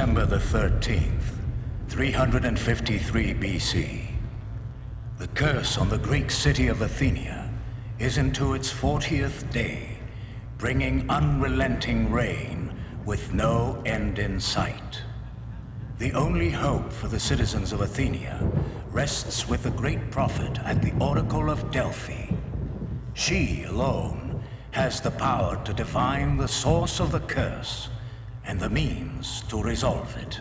September the 13th, 353 BC. The curse on the Greek city of Athenia is into its 40th day, bringing unrelenting rain with no end in sight. The only hope for the citizens of Athenia rests with the great prophet at the Oracle of Delphi. She alone has the power to divine the source of the curse and the means to resolve it.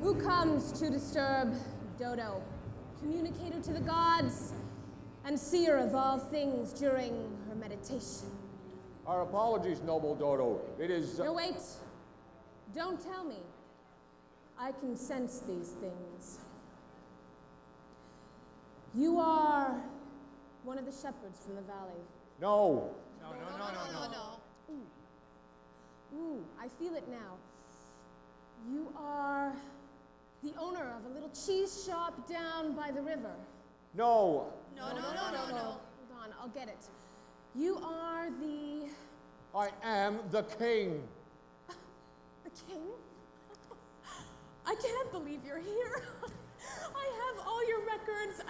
Who comes to disturb Dodo, communicator to the gods, and seer of all things during her meditation? Our apologies, noble Dodo. It is... No, wait. Don't tell me. I can sense these things. You are one of the shepherds from the valley. No. No. Ooh, I feel it now. You are the owner of a little cheese shop down by the river. No. No. Hold on, I'll get it. You are the... I am the king. The king? I can't believe you're here. I have all your records.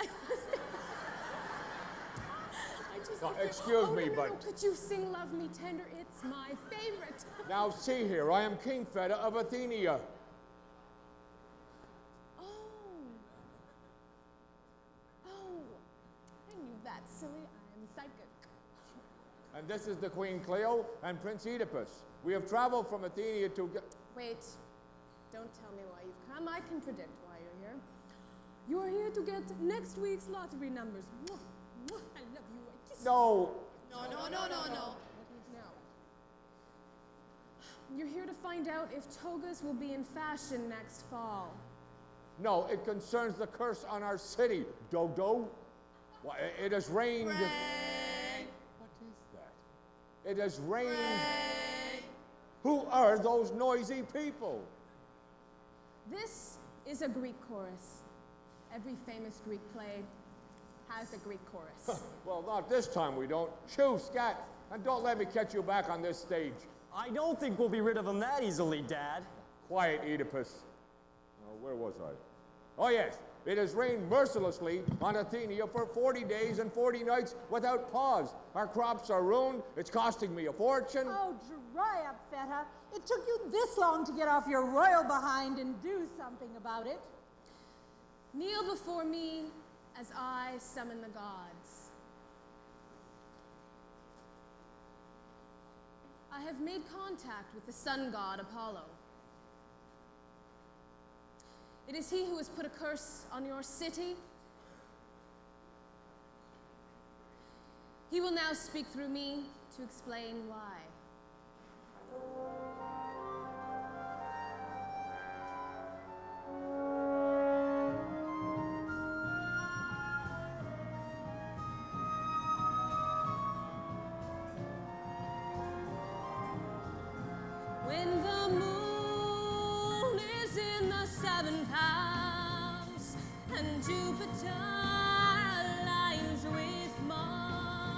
Excuse me, but... No. Could you sing Love Me Tender? It's my favorite. Now see here, I am King Feta of Athenia. I knew that, silly. I'm psychic. And this is the Queen Cleo and Prince Oedipus. We have traveled from Athenia to... Wait. Don't tell me why you've come. I can predict why you're here. You're here to get next week's lottery numbers. Mwah, mwah, I love you. I kiss you. No. No. You're here to find out if togas will be in fashion next fall. No, it concerns the curse on our city, Dodo. Why, it has rained... Rain. What is that? It has rained... Rain. Who are those noisy people? This is a Greek chorus. Every famous Greek play has a Greek chorus. Well, not this time we don't. Shoo, scat, and don't let me catch you back on this stage. I don't think we'll be rid of him that easily, Dad. Quiet, Oedipus. Where was I? Oh, yes. It has rained mercilessly on Athenia for 40 days and 40 nights without pause. Our crops are ruined. It's costing me a fortune. Oh, dry up, Feta. It took you this long to get off your royal behind and do something about it. Kneel before me as I summon the gods. I have made contact with the sun god Apollo. It is he who has put a curse on your city. He will now speak through me to explain why. When the moon is in the seventh house and Jupiter aligns with Mars,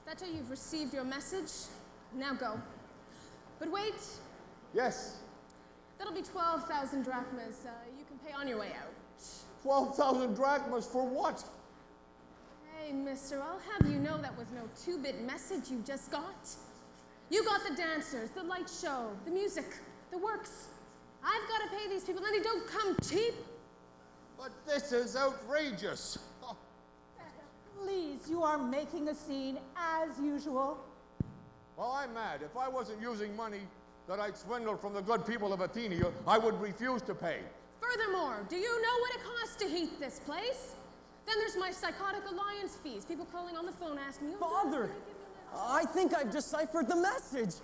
Feta, you've received your message. Now go. But wait, Yes. that'll be 12,000 drachmas. You can pay on your way out. 12,000 drachmas for what? Hey, mister, I'll have you know that was no two-bit message you just got. You got the dancers, the light show, the music, the works. I've got to pay these people, and they don't come cheap. But this is outrageous. Oh, Please, you are making a scene as usual. well, I'm mad. If I wasn't using money that I'd swindled from the good people of Athenia, I would refuse to pay. Furthermore, do you know what it costs to heat this place? Then there's my psychotic alliance fees. People calling on the phone asking me, Father, I think I've deciphered the message.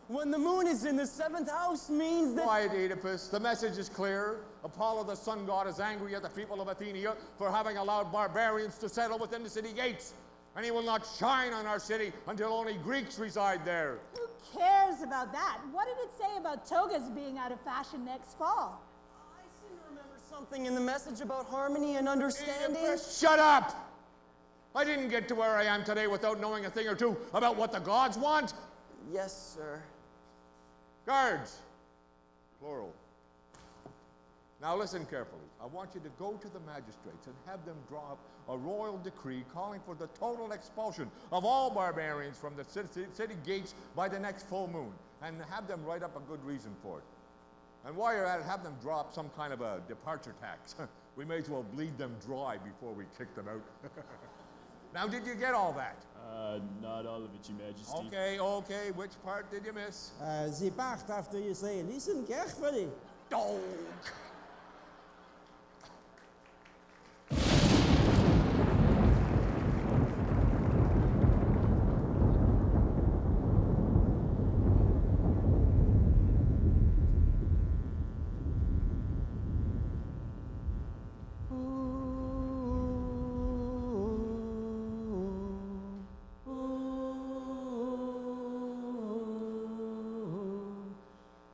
When the moon is in the 7th house means that... Quiet, Oedipus. The message is clear. Apollo, the sun god, is angry at the people of Athenia for having allowed barbarians to settle within the city gates. And he will not shine on our city until only Greeks reside there. Who cares about that? What did it say about togas being out of fashion next fall? I seem to remember something in the message about harmony and understanding. Oedipus, shut up! I didn't get to where I am today without knowing a thing or two about what the gods want. Yes, sir. Guards, plural. Now listen carefully. I want you to go to the magistrates and have them draw up a royal decree calling for the total expulsion of all barbarians from the city gates by the next full moon, and have them write up a good reason for it. And while you're at it, have them draw up some kind of a departure tax. We may as well bleed them dry before we kick them out. Now, did you get all that? Not all of it, Your Majesty. Okay. Which part did you miss? The part after you say, listen carefully. Oh.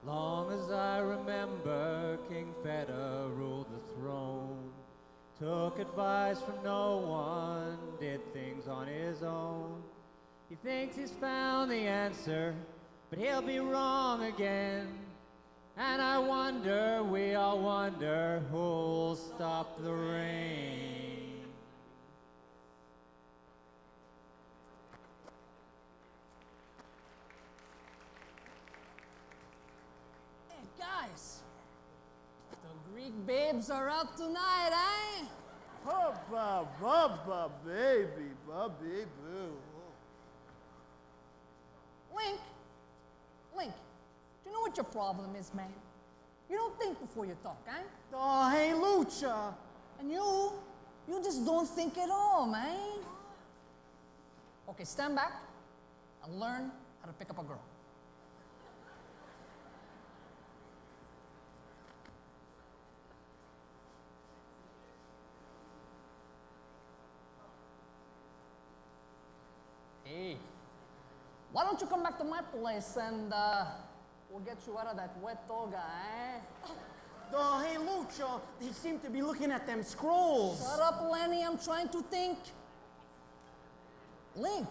Long as I remember, King Feta ruled the throne, took advice from no one, did things on his own. He thinks he's found the answer, but he'll be wrong again. And I wonder, we all wonder, who'll stop the rain? Hey, guys. The Greek babes are out tonight, eh? Baby, boo. Link, do you know what your problem is, man? You don't think before you talk, eh? Oh, hey, Lucha. And you just don't think at all, man. Okay, stand back and learn how to pick up a girl. Hey, why don't you come back to my place and we'll get you out of that wet toga, eh? Oh, hey, Lucha. They seem to be looking at them scrolls. Shut up, Lenny, I'm trying to think. Link,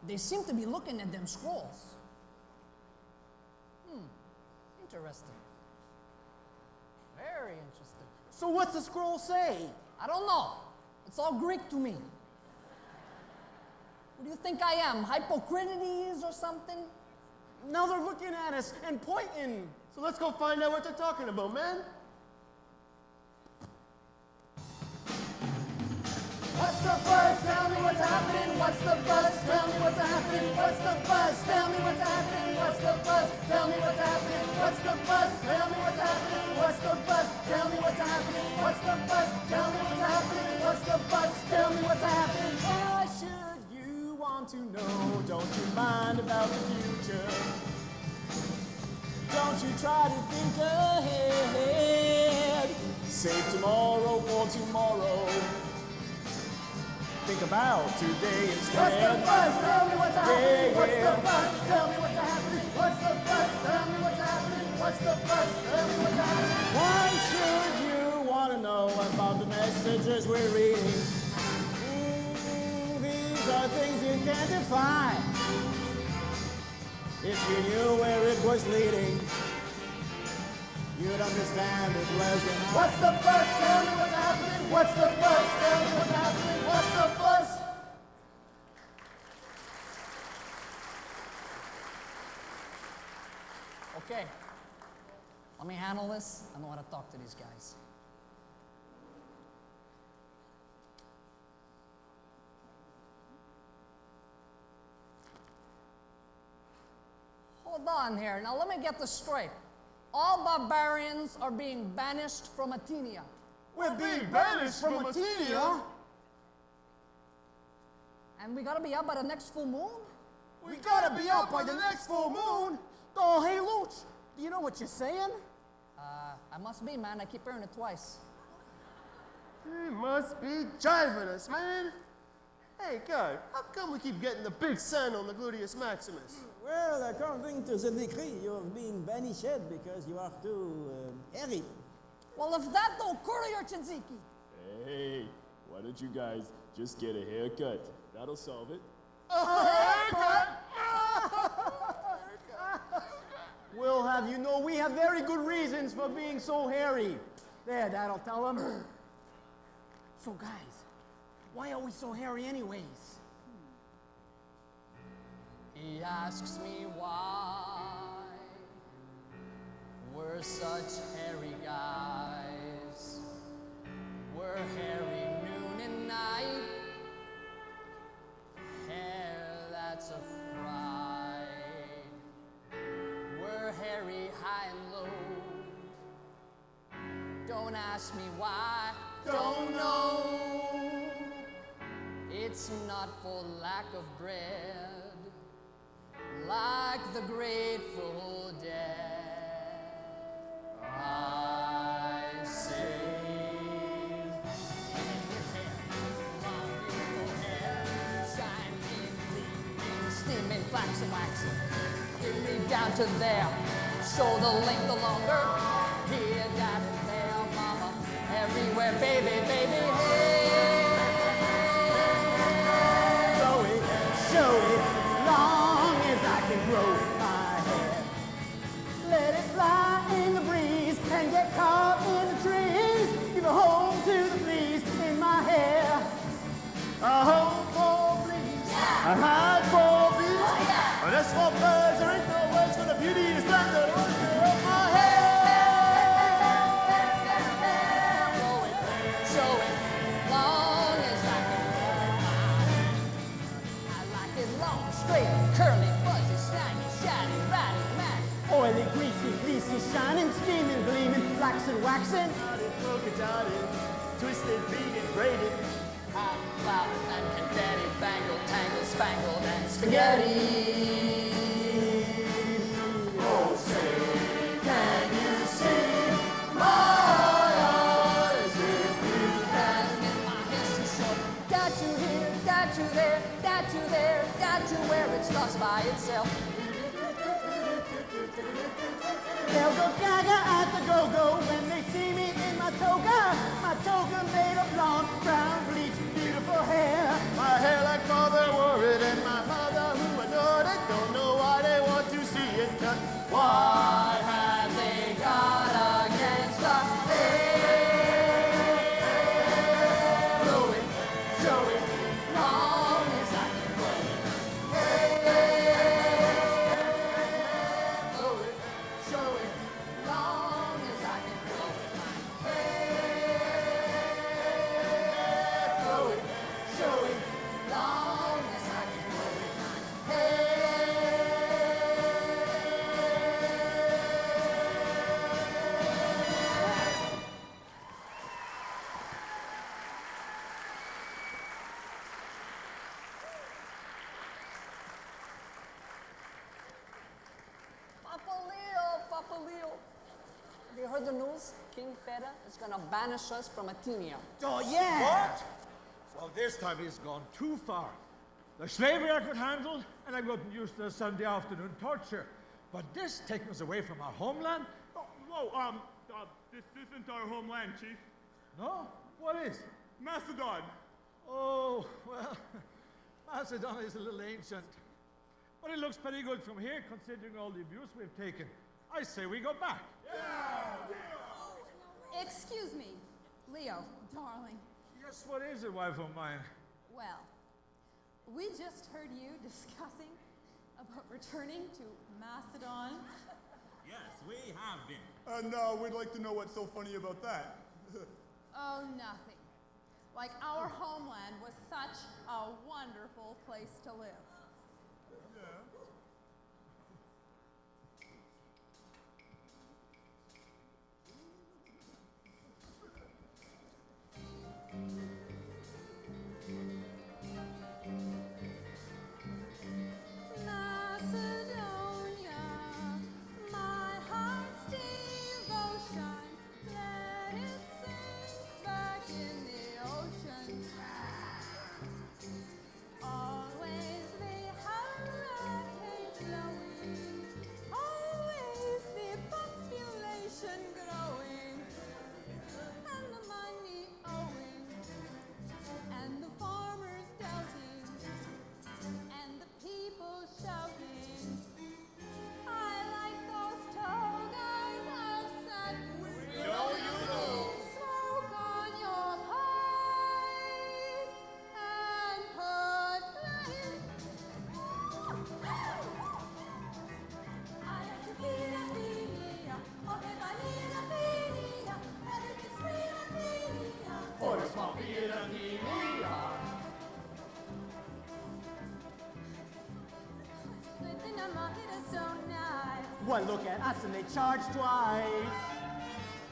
they seem to be looking at them scrolls. Interesting. Very interesting. So what's the scroll say? I don't know. It's all Greek to me. What do you think I am, Hippocrates or something? Now they're looking at us and pointing. So let's go find out what they're talking about, man. What's the buzz? Tell me what's happening. What's the buzz? Tell me what's happening. What's the buzz? Tell me what's happening. What's the buzz? Tell me what's happening. What's the buzz? Tell me what's happening. What's the buzz? Tell me what's happening. What's the buzz? Tell me what's happening. What's the buzz? Tell me what's happening. Why should you want to know? Don't you mind about the future? Don't you try to think ahead. Save tomorrow for tomorrow. Think about today instead. What's the buzz? Tell me what's happening. Yeah, What's yeah. the buzz? Tell me what's happening. What's the buzz? Tell me what's happening. What's the buzz? Tell me what's happening. Why should you want to know about the messages we're reading? The These are things you can't define. If you knew where it was leading, you'd understand it wasn't. What's the buzz? Tell me what's happening. What's the buzz? Tell me what's happening. What's the buzz? Okay. Let me handle this. I know how to talk to these guys. Hold on here. Now let me get this straight. All barbarians are being banished from Athenia. We're being banished from Athenia. And we gotta be out by the next full moon? We gotta be out by the next full moon. Oh, hey, Looch, do you know what you're saying? I must be, man. I keep hearing it twice. He must be jiving us, man. Hey, guy, how come we keep getting the big sun on the gluteus maximus? Well, according to the decree, you're being banished because you are too hairy. Well, if that don't curl your Chinziki. Hey, why don't you guys just get a haircut? That'll solve it. We'll have you know we have very good reasons for being so hairy. There, that'll tell them. So, guys, why are we so hairy anyways? He asks me why we're such hairy guys. We're hairy noon and night. Hair that's a fright. We're hairy high and low. Don't ask me why. Don't know. It's not for lack of bread. Like the Grateful Dead, I say, long beautiful hair, shining, gleaming, steaming, flaxen, waxing. Give me down to there, shoulder length the longer. Here, dad, and there, mama, everywhere, baby, baby, hey. Show it, long as I can grow my hair. Let it fly in the breeze and get caught in the trees. Give a home to the fleas in my hair. A home for fleas, a hide for bees. But as for birds, there ain't no words for the beauty and splendor of my hair. Blow it, show it, long as I can grow mine. I like it long, straight, curly, fuzzy, snaggy, shiny, ratty, matty. Oily, greasy, fleecy, shining, steaming, gleaming, flaxen, waxing. Polka dotted, twisted, beaded, braided. Hot flowers and confetti, bangled, tangled, spangled, and spaghetti. Oh, say, can you see my eyes if you can? And my hair's too short. Got you here, got you there, got you there, got you where it stops by itself. They'll go gaga at the go-go when they see me in my toga. My toga made of long, brown, bleached, beautiful hair. My hair like father wore it, and my mother who adored it don't know why they want to see it cut. What have they got against our hair? Blow it, show it, long as I can blow it. Blow it, show it, long as I can blow it. Blow it, show it, long as I can blow it. Papa Leo. Have you heard the news? King Feta is gonna banish us from Athenia. Oh, yeah. What? Well, this time he's gone too far. The slavery I could handle, and I wasn't used to the Sunday afternoon torture. But this taking us away from our homeland? Whoa, this isn't our homeland, Chief. No? What is? Macedon. Oh, well, Macedon is a little ancient, but it looks pretty good from here considering all the abuse we've taken. I say we go back. Excuse me, Leo, darling. Yes, what is it, wife of mine? Well, we just heard you discussing about returning to Macedon. Yes, we have been. And we'd like to know what's so funny about that. Oh, nothing. Like our homeland was such a wonderful place to live. Macedonia, my heart's devotion, let it sink back in the ocean. Always the hurricane blowing, always the population growing, and the money owing, and the farmers doubting, and the people shouting. I like those togas outside. We know you do. Smoke on your pipe and put flying. I like to be a Athenia, okay, I need a Athenia, and if it's real Athenia. For a small bit of Athenia. The dinner market is so nice. One look at us and they charge twice.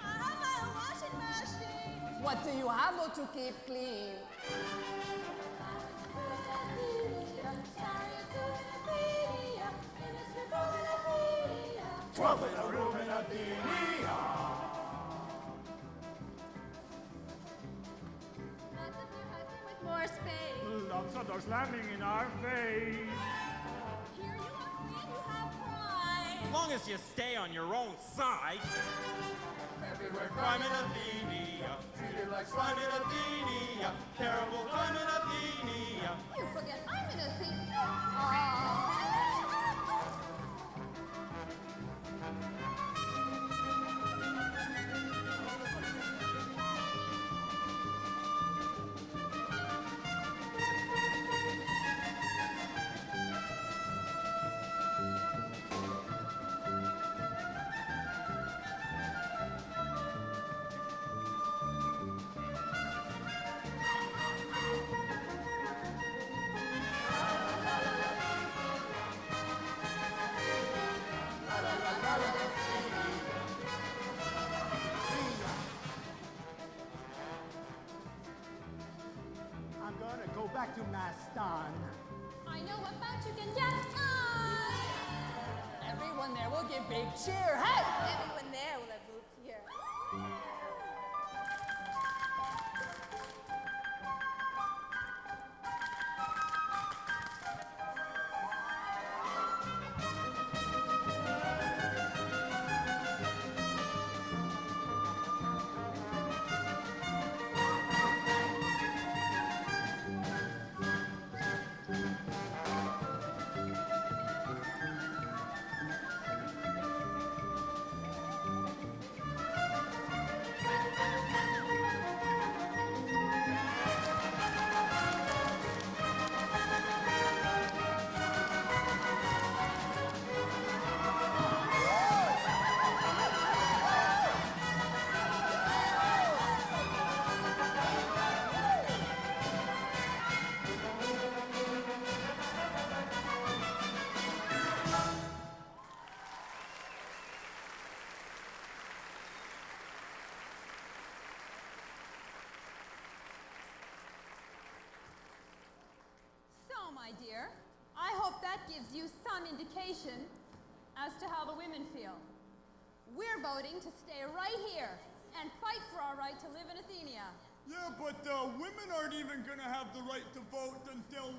I have my own washing machine. What do you have to keep clean? Trouble in a room in Athenia. Lots of new husband with more space. Lots of doors slamming in our face. Here you are free and you have pride. As long as you stay on your own side. Everywhere crime in Athenia, treated like slime in Athenia, terrible crime in Athenia. You forget I'm in a thing. I'm gonna go back to Macedon. I know about you can get on. Everyone there will give big cheer. Hey! Everyone there will have moved here. So, my dear, I hope that gives you some indication as to how the women feel. We're voting to stay right here and fight for our right to live in Athenia. Yeah, but women aren't even gonna have the right to vote until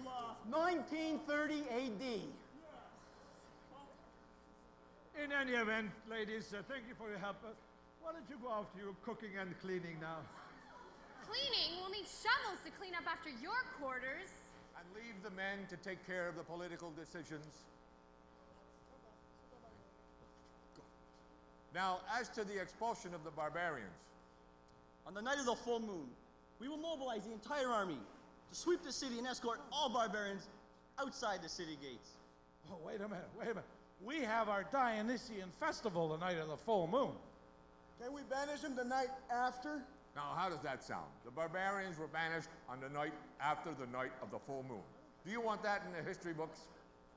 1930 AD. In any event, ladies, thank you for your help. Why don't you go after your cooking and cleaning now? Cleaning? We'll need shovels to clean up after your quarters. And leave the men to take care of the political decisions. Now, as to the expulsion of the barbarians. On the night of the full moon, we will mobilize the entire army to sweep the city and escort all barbarians outside the city gates. Oh, wait a minute. We have our Dionysian festival the night of the full moon. Can we banish them the night after? Now, how does that sound? The barbarians were banished on the night after the night of the full moon. Do you want that in the history books?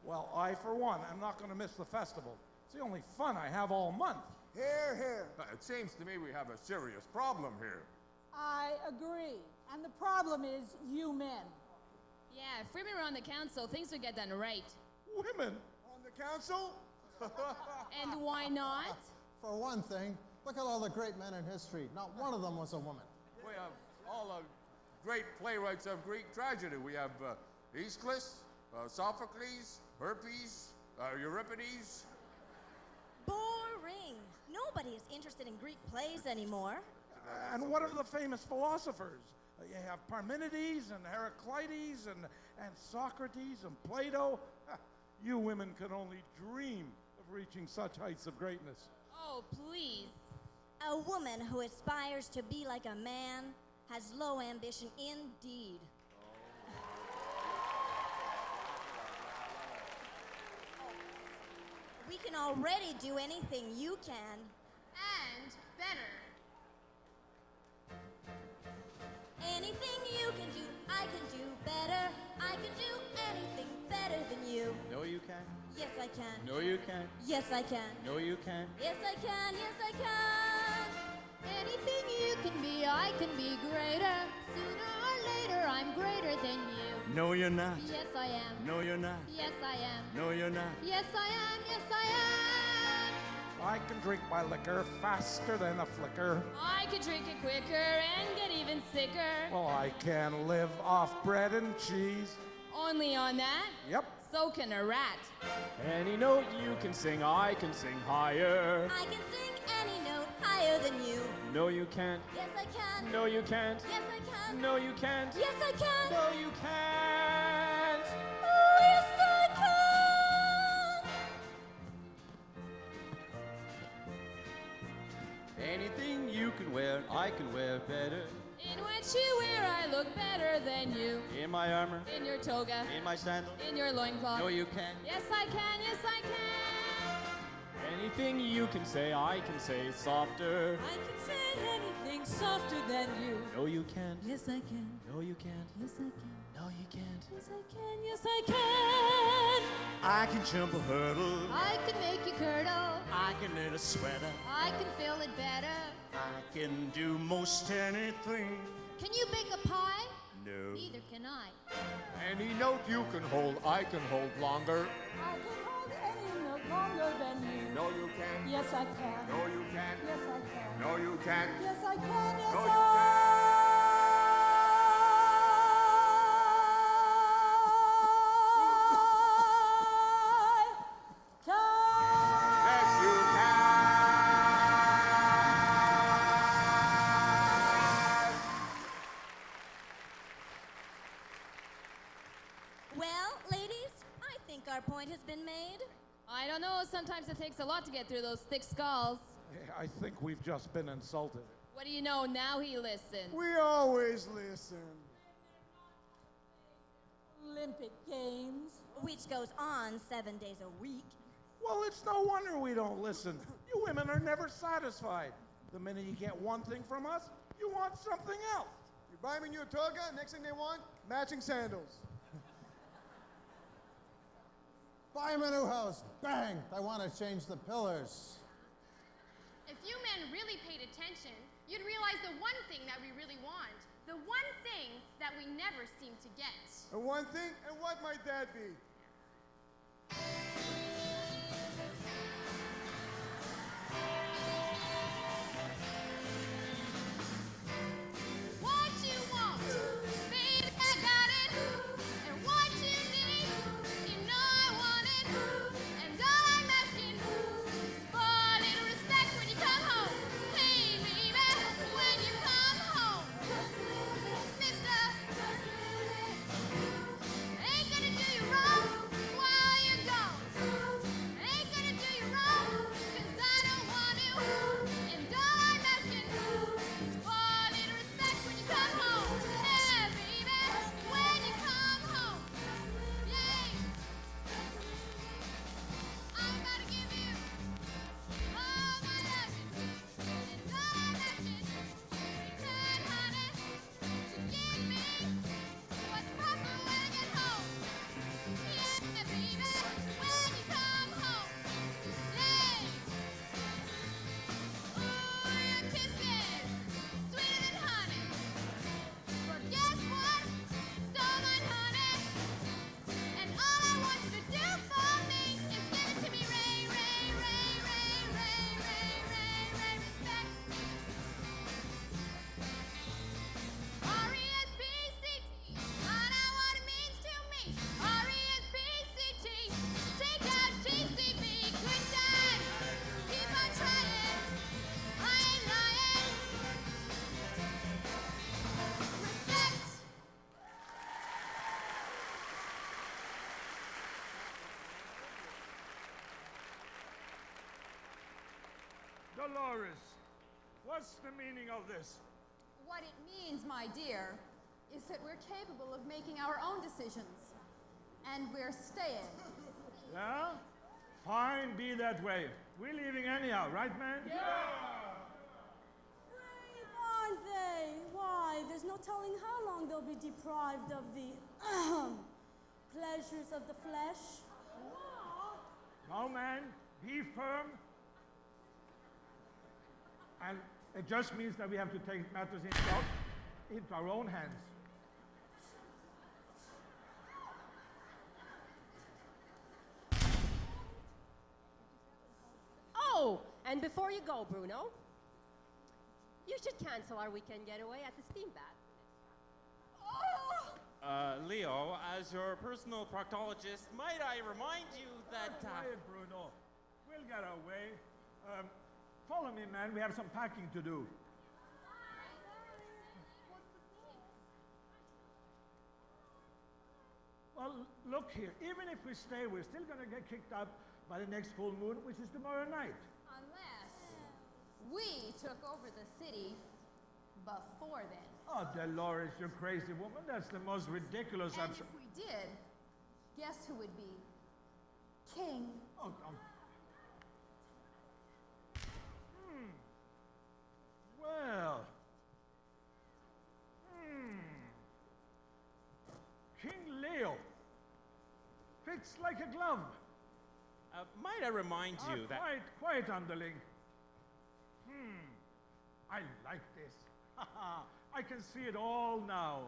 Well, I, for one, am not going to miss the festival. It's the only fun I have all month. Here, here. It seems to me we have a serious problem here. I agree. And the problem is you men. Yeah, if women were on the council, things would get done right. Women? On the council? And why not? For one thing, look at all the great men in history. Not one of them was a woman. We have all the great playwrights of Greek tragedy. We have Aeschylus, Sophocles, Herpes, Euripides. Boring. Nobody is interested in Greek plays anymore. And what of the famous philosophers? You have Parmenides and Heraclitus and Socrates and Plato. You women can only dream of reaching such heights of greatness. Oh, please. A woman who aspires to be like a man has low ambition indeed. We can already do anything you can. And better. Anything you can do, I can do better. I can do anything better than you. No, you can. Yes, I can. No, you can. Yes, I can. No, you can. Yes, I can. Yes, I can. Anything you can be, I can be greater. Sooner or later, I'm greater than you. No, you're not. Yes, I am. No, you're not. Yes, I am. No, you're not. Yes, I am. Yes, I am. I can drink my liquor faster than a flicker. I could drink it quicker and get even sicker. Well, I can live off bread and cheese. Only on that? Yep. So can a rat. Any note you can sing, I can sing higher. I can sing any note higher than you. No, you can't. Yes, I can. No, you can't. Yes, I can. No, you can't. Yes, I can. No, you can't. Oh, yes, I can. Anything you can wear, I can wear better. In what you wear, I look better than you. In my armor. In your toga. In my sandals. In your loincloth. No, you can't. Yes, I can. Yes, I can. Anything you can say, I can say softer. I can say anything softer than you. No, you can't. Yes, I can. No, you can't. Yes, I can. No, you can't. Yes, I can. Yes, I can. I can jump a hurdle. I can make you curdle. I can knit a sweater. I can feel it better. I can do most anything. Can you bake a pie? No. Neither can I. Any note you can hold, I can hold longer. I can hold any note longer than you. No, you can't. Yes, I can. No, you can't. Yes, I can. No, you can't. Yes, I can. Yes, No, you Yes, you can. Well, ladies, I think our point has been made. I don't know. Sometimes it takes a lot to get through those thick skulls. I think we've just been insulted. What do you know? Now he listens. We always listen. Olympic Games. Which goes on 7 days a week. Well, it's no wonder we don't listen. You women are never satisfied. The minute you get one thing from us, you want something else. You buy them a new toga, next thing they want, matching sandals. Buy him a new house. Bang! I want to change the pillars. If you men really paid attention, you'd realize the one thing that we really want. The one thing that we never seem to get. And one thing, and what might that be? What you want, baby, I got it. And what you need, you know I want it. And all I'm asking is for a little respect when you come home. Hey, baby, when you come home. Mister, Dolores, what's the meaning of this? What it means, my dear, is that we're capable of making our own decisions. And we're staying. Yeah? Fine, be that way. We're leaving anyhow, right, man? Brave, aren't they? Why, there's no telling how long they'll be deprived of the pleasures of the flesh. No, man, be firm. And it just means that we have to take matters into our own hands. Oh, and before you go, Bruno, you should cancel our weekend getaway at the steam bath. Leo, as your personal proctologist, might I remind you that... Quiet, Bruno. We'll get away. Follow me, man. We have some packing to do. Well, look here. Even if we stay, we're still going to get kicked out by the next full moon, which is tomorrow night. Unless we took over the city before then. Oh, Dolores, you crazy woman. That's the most ridiculous... And if we did, guess who would be king? Oh, Well... King Leo. Fits like a glove. Might I remind you that... Quiet, underling. I like this. I can see it all now.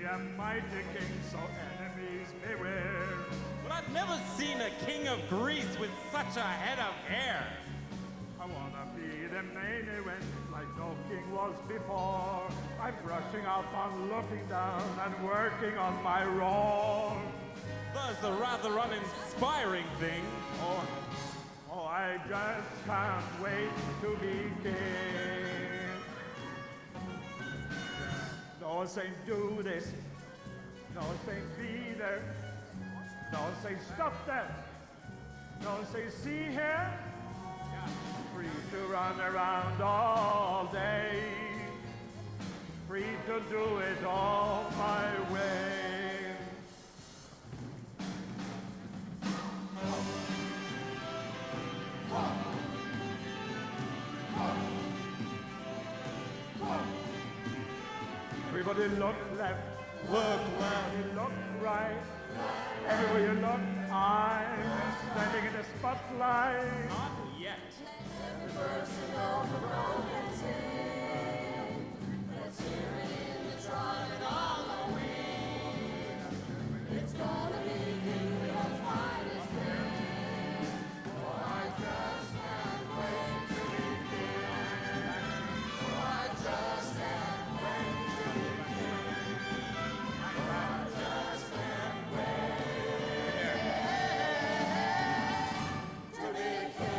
A mighty king, so enemies beware. But I've never seen a king of Greece with such a head of hair. I wanna be the main event like no king was before. I'm brushing up on looking down and working on my role. That's a rather uninspiring thing. Oh, I just can't wait to be king. No one saying do this. No one saying be there. No one saying stop that. No one saying see here. Free to run around all day. Free to do it all my way. Everybody look left, look left, look right. Everywhere you look, I'm standing in the spotlight. Not yet. Let's hear it in the trumpet on the wind. It's gonna be King Leo's finest thing. Oh, I just can't wait to be king. Oh, I just can't wait to be king. Oh, I just can't wait to be king.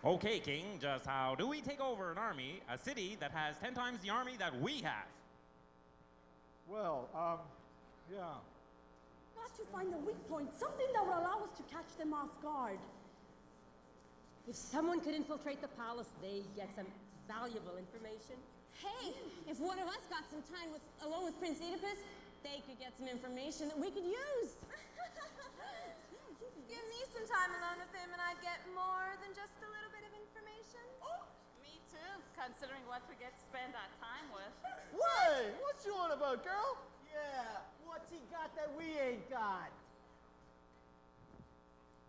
Okay, King, just how do we take over an army, a city that has 10 times the army that we have? Well, yeah. Got to find a weak point, something that would allow us to catch them off guard. If someone could infiltrate the palace, they'd get some valuable information. Hey, if one of us got some time alone with Prince Oedipus, they could get some information that we could use. Give me some time alone with him and I'd get more than just a little bit of information. Oh, me too, considering what we get to spend our time with. Hey, what you on about, girl? Yeah, what's he got that we ain't got?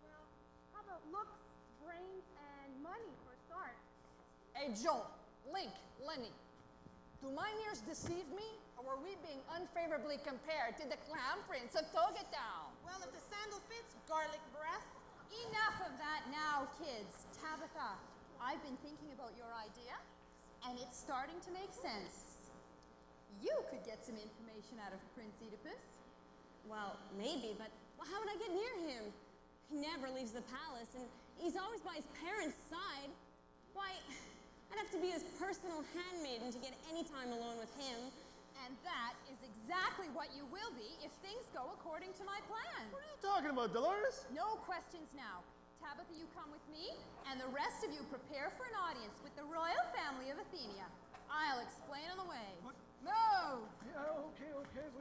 Well, how about looks, brains, and money for a start? Hey, Joan, Link, Lenny, do my ears deceive me, Or were we being unfavorably compared to the clown prince of Toga Town? Well, if the sandal fits, garlic breath. Enough of that now, kids. Tabitha, I've been thinking about your idea, and it's starting to make sense. You could get some information out of Prince Oedipus. Well, maybe, but how would I get near him? He never leaves the palace, and he's always by his parents' side. Why, I'd have to be his personal handmaiden to get any time alone with him. And that is exactly what you will be if things go according to my plan. What are you talking about, Dolores? No questions now. Tabitha, you come with me, and the rest of you prepare for an audience with the royal family of Athenia. I'll explain on the way. What? Move! Yeah, okay. Okay.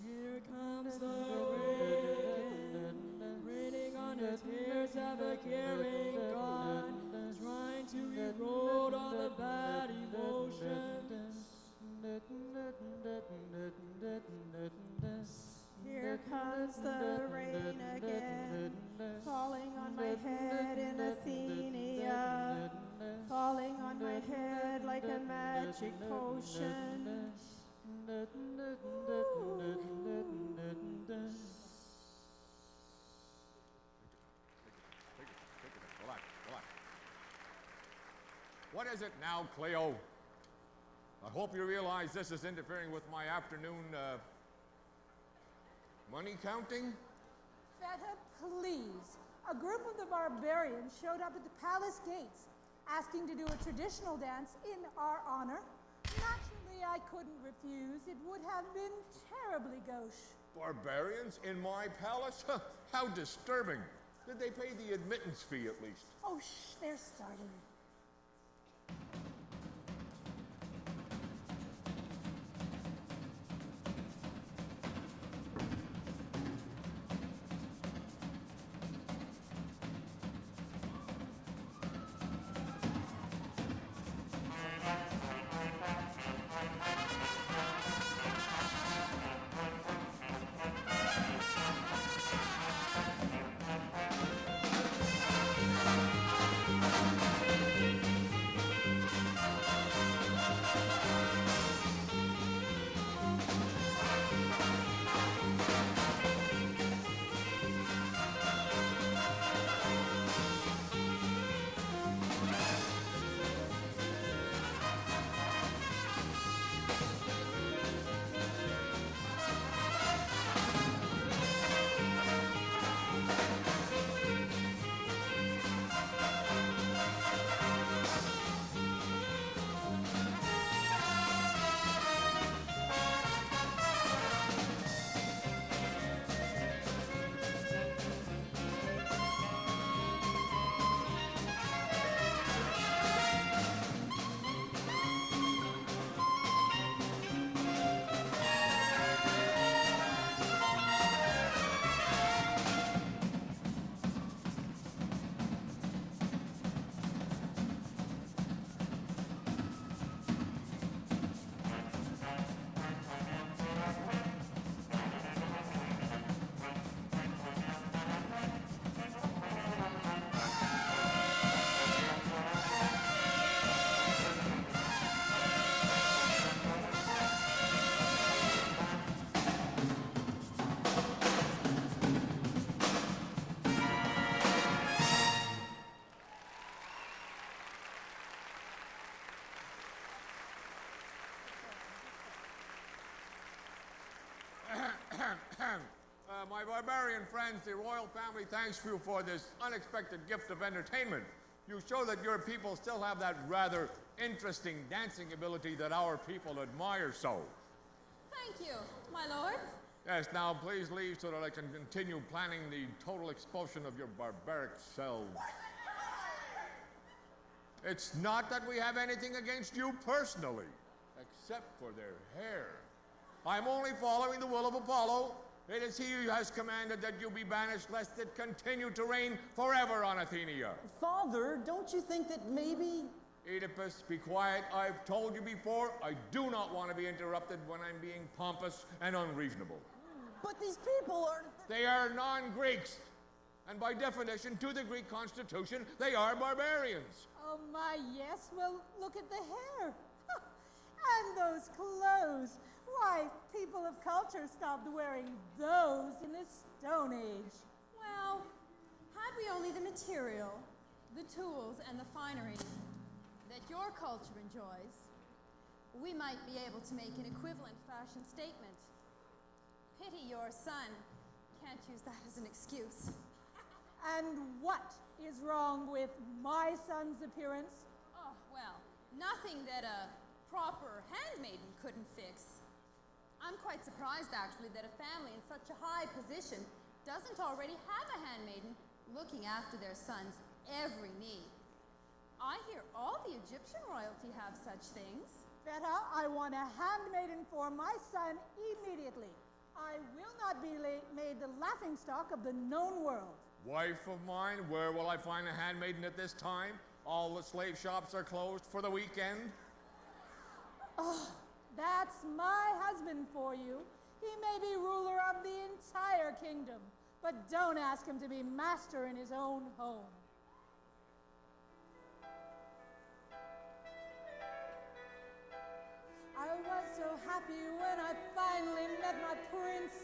Here comes the rain, raining on the tears of a caring God, trying to erode all the bad emotions. Here comes the rain again, falling on my head in Athenia, falling on my head like a magic potion. Relax. What is it now, Cleo? I hope you realize this is interfering with my afternoon, money counting? Feta, please. A group of the barbarians showed up at the palace gates, asking to do a traditional dance in our honor. Naturally, I couldn't refuse. It would have been terribly gauche. Barbarians in my palace? How disturbing. Did they pay the admittance fee at least? Oh, shh, they're starting. My barbarian friends, the royal family thanks you for this unexpected gift of entertainment. You show that your people still have that rather interesting dancing ability that our people admire so. Thank you, my lord. Yes, now please leave so that I can continue planning the total expulsion of your barbaric selves. It's not that we have anything against you personally, except for their hair. I'm only following the will of Apollo. It is he who has commanded that you be banished, lest it continue to reign forever on Athenia. Father, don't you think that maybe... Oedipus, be quiet. I've told you before, I do not want to be interrupted when I'm being pompous and unreasonable. But these people are... They are non-Greeks. And by definition, to the Greek constitution, they are barbarians. Oh my, yes. Well, look at the hair. And those clothes. Why, people of culture stopped wearing those in the Stone Age. Well, had we only the material, the tools, and the finery that your culture enjoys, we might be able to make an equivalent fashion statement. Pity your son can't use that as an excuse. And what is wrong with my son's appearance? Oh, well, nothing that a proper handmaiden couldn't fix. I'm quite surprised, actually, that a family in such a high position doesn't already have a handmaiden looking after their son's every need. I hear all the Egyptian royalty have such things. Feta, I want a handmaiden for my son immediately. I will not be made the laughingstock of the known world. Wife of mine, where will I find a handmaiden at this time? All the slave shops are closed for the weekend. Oh, that's my husband for you. He may be ruler of the entire kingdom, but don't ask him to be master in his own home. I was so happy when I finally met my prince.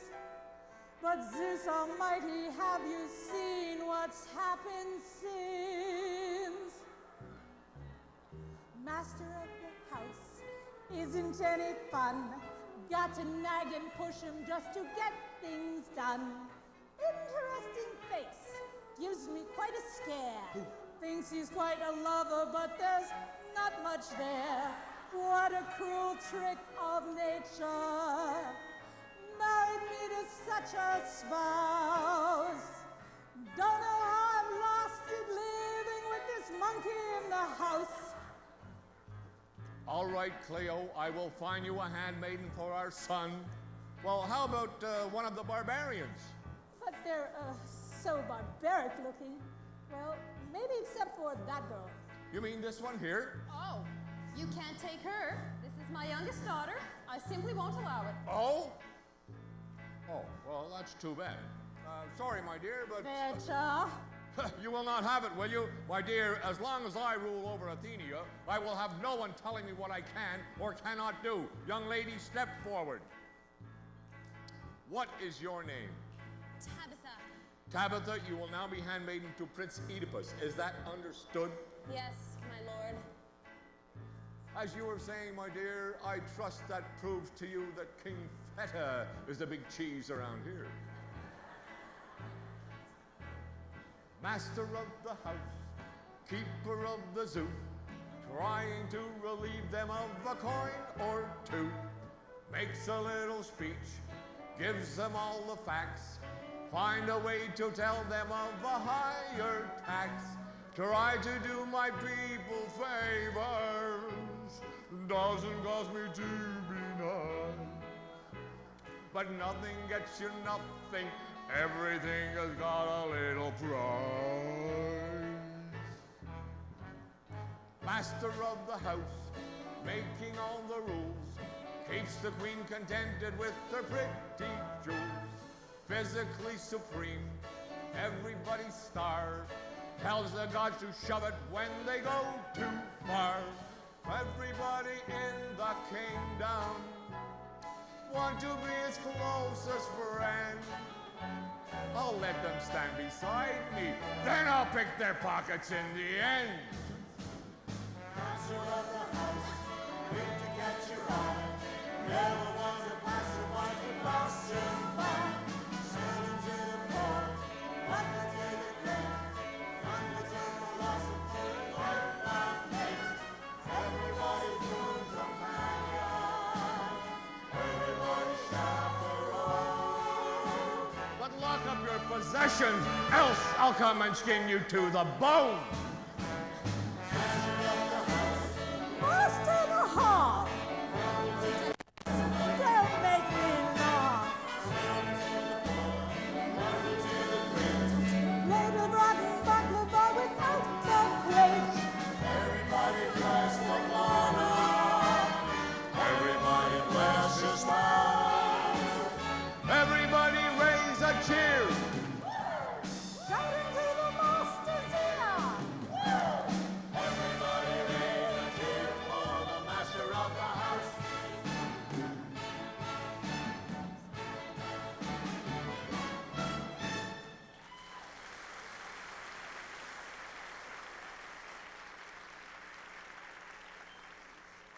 But Zeus Almighty, have you seen what's happened since? Master of the house isn't any fun. Got to nag and push him just to get things done. Interesting face, gives me quite a scare. Thinks he's quite a lover, but there's not much there. What a cruel trick of nature. Married me to such a spouse. Don't know how I've lost it living with this monkey in the house. All right, Cleo, I will find you a handmaiden for our son. Well, how about one of the barbarians? But they're so barbaric looking. Well, maybe except for that girl. You mean this one here? Oh, you can't take her. This is my youngest daughter. I simply won't allow it. Oh? Oh, well, that's too bad. Sorry, my dear, but... Feta. You will not have it, will you? My dear, as long as I rule over Athenia, I will have no one telling me what I can or cannot do. Young lady, step forward. What is your name? Tabitha. Tabitha, you will now be handmaiden to Prince Oedipus. Is that understood? Yes, my lord. As you were saying, my dear, I trust that proves to you that King Feta is the big cheese around here. Master of the house, keeper of the zoo, trying to relieve them of a coin or two. Makes a little speech, gives them all the facts, find a way to tell them of a higher tax. Try to do my people favors, doesn't cost me to be nice. But nothing gets you nothing, everything has got a little price. Master of the house, making all the rules, keeps the queen contented with her pretty jewels. Physically supreme, everybody's star, tells the gods to shove it when they go too far. Everybody in the kingdom want to be his closest friend. I'll let them stand beside me, then I'll pick their pockets in the end. Master of the house, quick to catch your eye. Never was a passerby to pass you by. Selling to the poor, nothing to the great. Thunder to philosophy, life and hate. Everybody food companion, everybody chaperone. But lock up your possessions, else I'll come and skin you to the bone. Master of the hearth. Don't make Christ the monarch. Everybody bless his smile. Everybody raise a cheer. Shout into the master's ear. Everybody raise a cheer for the master of the house.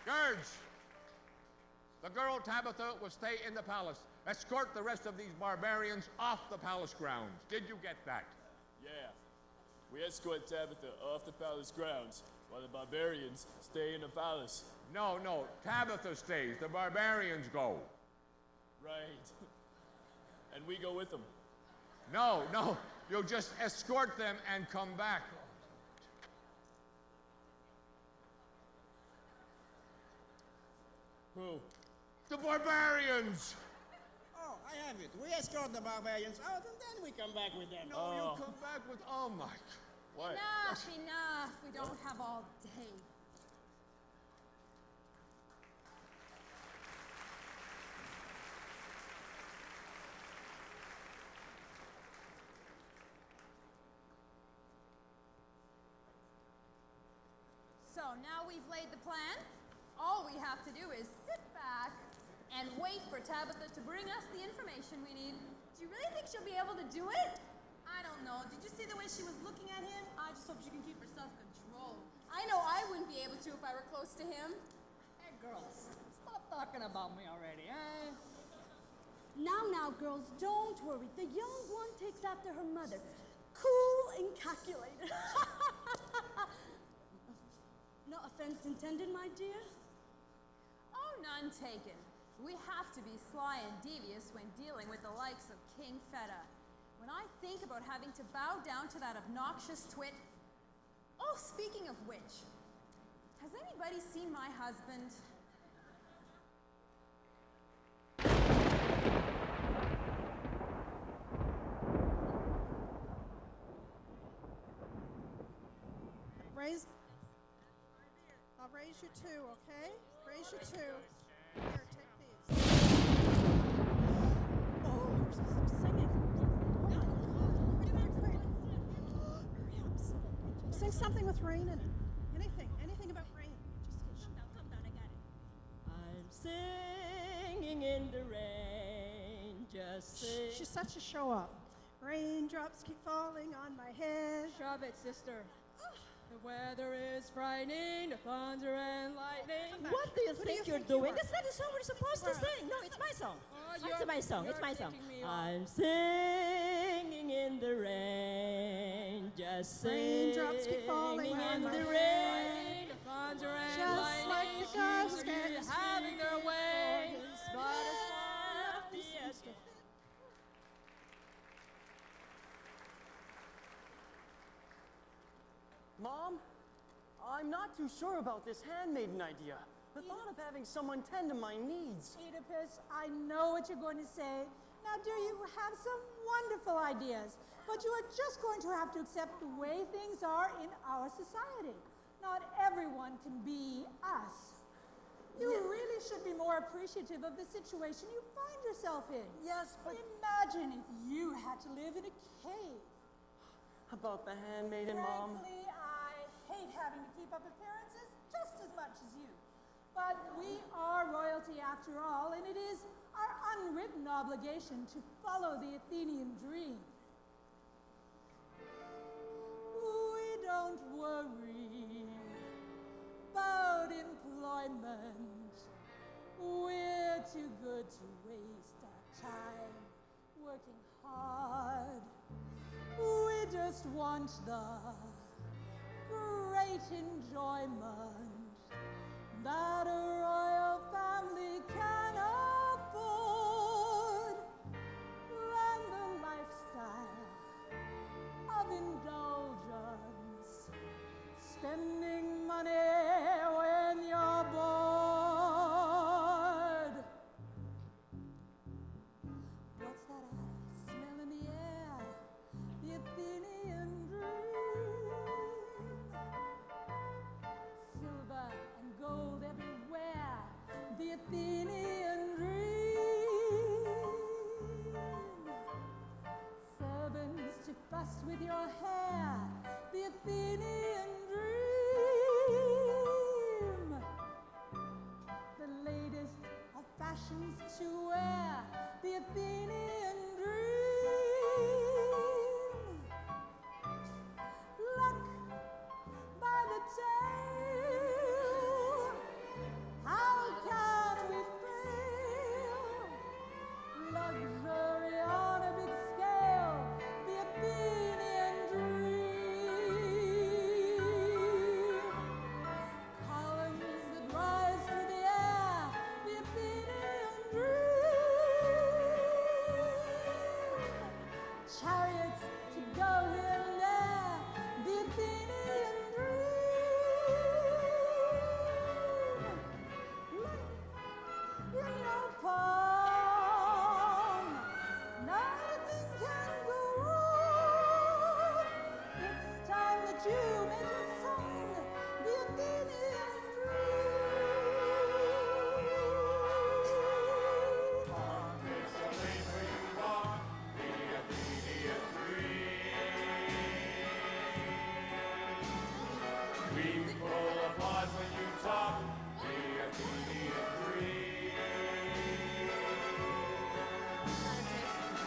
Guards, the girl Tabitha will stay in the palace. Escort the rest of these barbarians off the palace grounds. Did you get that? Yeah. We escort Tabitha off the palace grounds while the barbarians stay in the palace. No, no. Tabitha stays. The barbarians go. Right. And we go with them. No, no. You'll just escort them and come back. Who? The barbarians! Oh, I have it. We escort the barbarians out and then we come back with them. No, you come back with... Oh, my... What? Enough. We don't have all day. So now we've laid the plan. All we have to do is sit back and wait for Tabitha to bring us the information we need. Do you really think she'll be able to do it? I don't know. Did you see the way she was looking at him? I just hope she can keep her self-control. I know I wouldn't be able to if I were close to him. Hey, girls, stop talking about me already, eh? Now, girls, don't worry. The young one takes after her mother. Cool and calculated. No offense intended, my dear. Oh, none taken. We have to be sly and devious when dealing with the likes of King Feta. When I think about having to bow down to that obnoxious twit... Oh, speaking of which, has anybody seen my husband? I'll raise you two, okay? Raise you two. Here, take these. Oh, you're supposed to be singing. Sing something with rain in it. Anything about rain. Just calm down, I got it. I'm singing in the rain, just sing. She's such a show-off. Raindrops keep falling on my head. Shove it, sister. The weather is frightening, the thunder and lightning. What do you think you're doing? That's not the song we're supposed to sing. No, it's my song. It's my song. It's my song. I'm singing in the rain, just singing Raindrops keep falling on in my the head. rain, the thunder and Just lightning. like the gods She's having their way. But it's not the end. Mom, I'm not too sure about this handmaiden idea. The thought of having someone tend to my needs. Oedipus, I know what you're going to say. Now, dear, you have some wonderful ideas, but you are just going to have to accept the way things are in our society. Not everyone can be us. You really should be more appreciative of the situation you find yourself in. Yes, but... Imagine if you had to live in a cave. About the handmaiden, Mom. Frankly, I hate having to keep up appearances just as much as you. But we are royalty after all, and it is our unwritten obligation to follow the Athenian dream. We don't worry about employment. We're too good to waste our time working hard. We just want the great enjoyment that a royal family can afford, and the lifestyle of indulgence, spending money when you're bored. What's that I smell in the air? The Athenian dream. Silver Athenian dream. Servants to fuss with your hair, the Athenian dream. The latest of fashions to wear, the Athenian dream. Luck by the tail, how can we fail? Luxury on a big scale, the Athenian dream. Columns that rise through the air, the Athenian dream. Chariots to go here and there, the Athenian dream. Life in your palm, nothing can go wrong. It's time that you made your song, the Athenian It's the lane where you walk, the Athenian dream. We will applaud when you talk, the Athenian dream.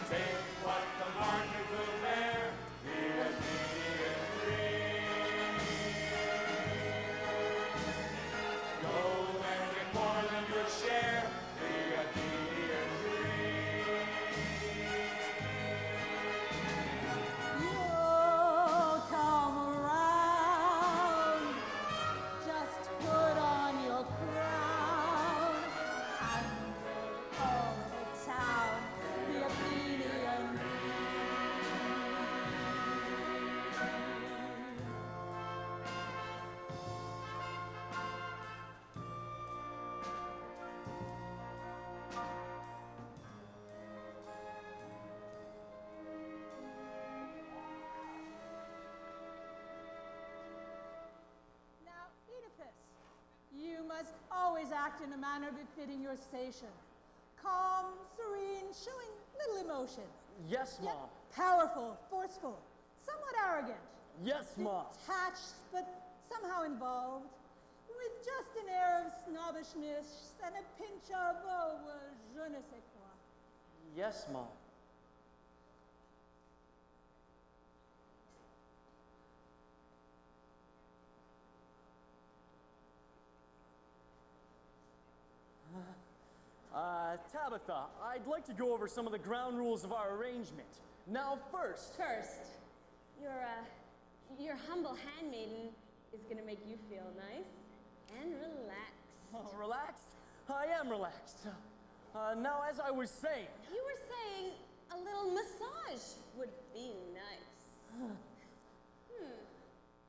Take what the market will bear, the Athenian dream. Go and get more than your share, the Athenian dream. You'll come around. Just put on your crown and all the town, the Athenian Now, Oedipus, you must always act in a manner befitting your station. Calm, serene, showing little emotion. Yes, Yet Mom. powerful, forceful, somewhat arrogant. Yes, Mom. Detached, but somehow involved. With just an air of snobbishness and a pinch of, je ne sais quoi. Yes, Mom. Tabitha, I'd like to go over some of the ground rules of our arrangement. Now, first, Your humble handmaiden is gonna make you feel nice and relaxed. Oh, relaxed? I am relaxed. Now, as I was saying, You were saying a little massage would be nice. A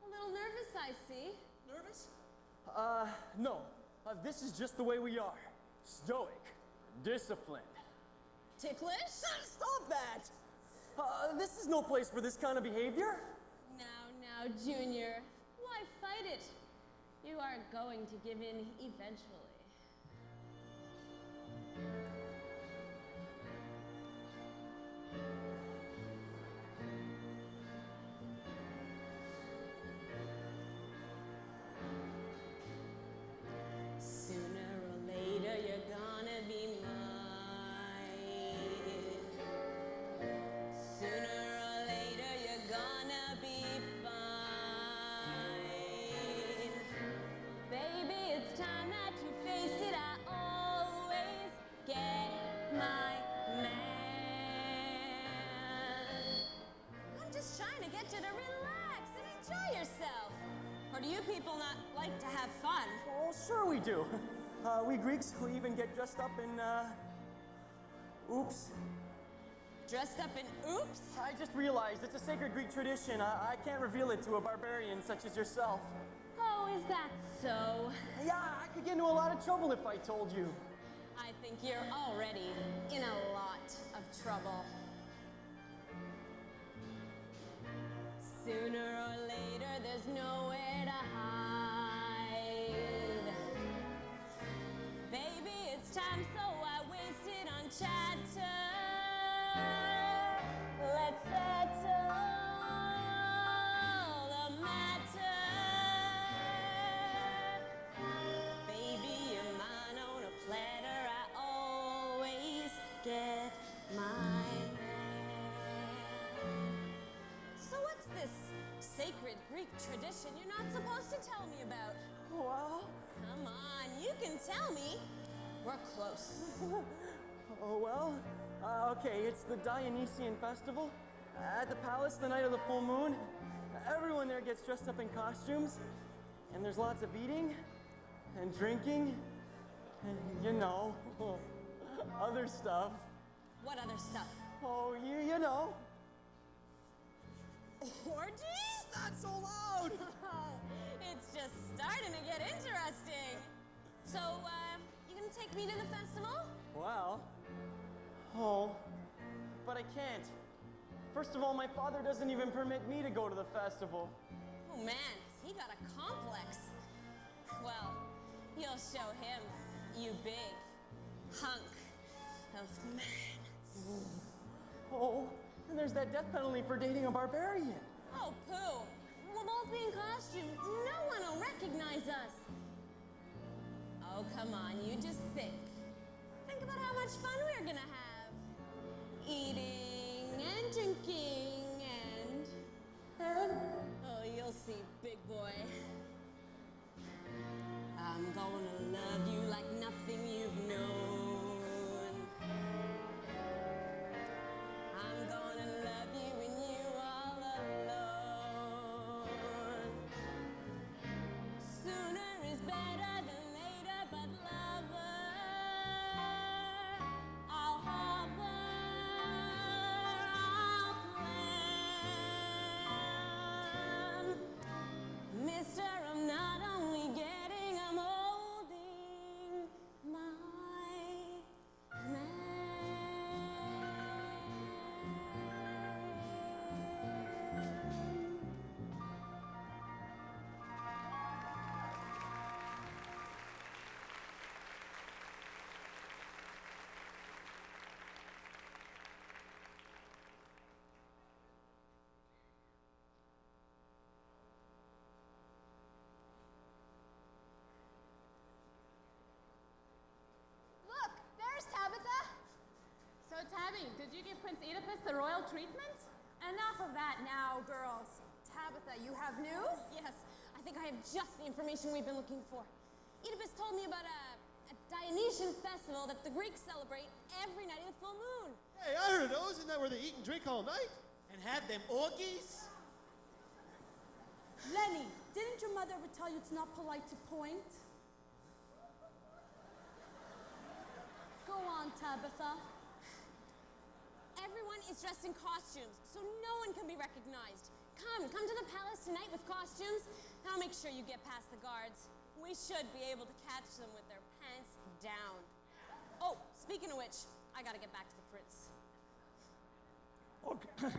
little nervous, I see. Nervous? No. This is just the way we are. Stoic. Disciplined. Ticklish? Stop that! This is no place for this kind of behavior. Now, Junior, why fight it? You are going to give in eventually. Sooner or later, you're gonna be mine. Sooner or later, you're gonna be fine. Baby, it's time that you faced it. I always get my man. I'm just trying to get you to relax and enjoy yourself. Or do you people not like to have fun? Well, sure we do. We Greeks, we even get dressed up in, oops. Dressed up in oops? I just realized it's a sacred Greek tradition. I can't reveal it to a barbarian such as yourself. Oh, is that so? Yeah, I could get into a lot of trouble if I told you. I think you're already in a lot of trouble. Sooner or later, there's nowhere to hide. Baby, it's sacred Greek tradition you're not supposed to tell me about. Well? Come on, you can tell me. We're close. Oh, well, okay, it's the Dionysian festival at the palace the night of the full moon. Everyone there gets dressed up in costumes, and there's lots of eating and drinking and, you know, other stuff. What other stuff? Oh, you know. Orgies? Not so loud! It's just starting to get interesting. So, you gonna take me to the festival? Well, but I can't. First of all, my father doesn't even permit me to go to the festival. Oh man, has he got a complex? Well, you'll show him, you big hunk of man. Oh, and there's that death penalty for dating a barbarian. Oh, pooh. We'll both be in costume. No one will recognize us. Oh, come on, you just think. Think about how much fun we're gonna have. Eating and drinking and... Oh, you'll see, big boy. I'm gonna love you like nothing you've known. I'm gonna love you and you all alone. Sooner is better than later, but lover, I'll hover, I'll plan. Mister, I'm not only getting, I'm holding my man. Look, there's Tabitha. So, Tabby, did you give Prince Oedipus the royal treatment? Enough of that now, girls. Tabitha, you have news? Yes, I think I have just the information we've been looking for. Oedipus told me about a Dionysian festival that the Greeks celebrate every night of the full moon. Hey, I heard of those. Isn't that where they eat and drink all night? And have them orgies? Lenny, didn't your mother ever tell you it's not polite to point? Go on, Tabitha. Everyone is dressed in costumes, so no one can be recognized. Come to the palace tonight with costumes, and I'll make sure you get past the guards. We should be able to catch them with their pants down. Oh, speaking of which, I gotta get back to the prince.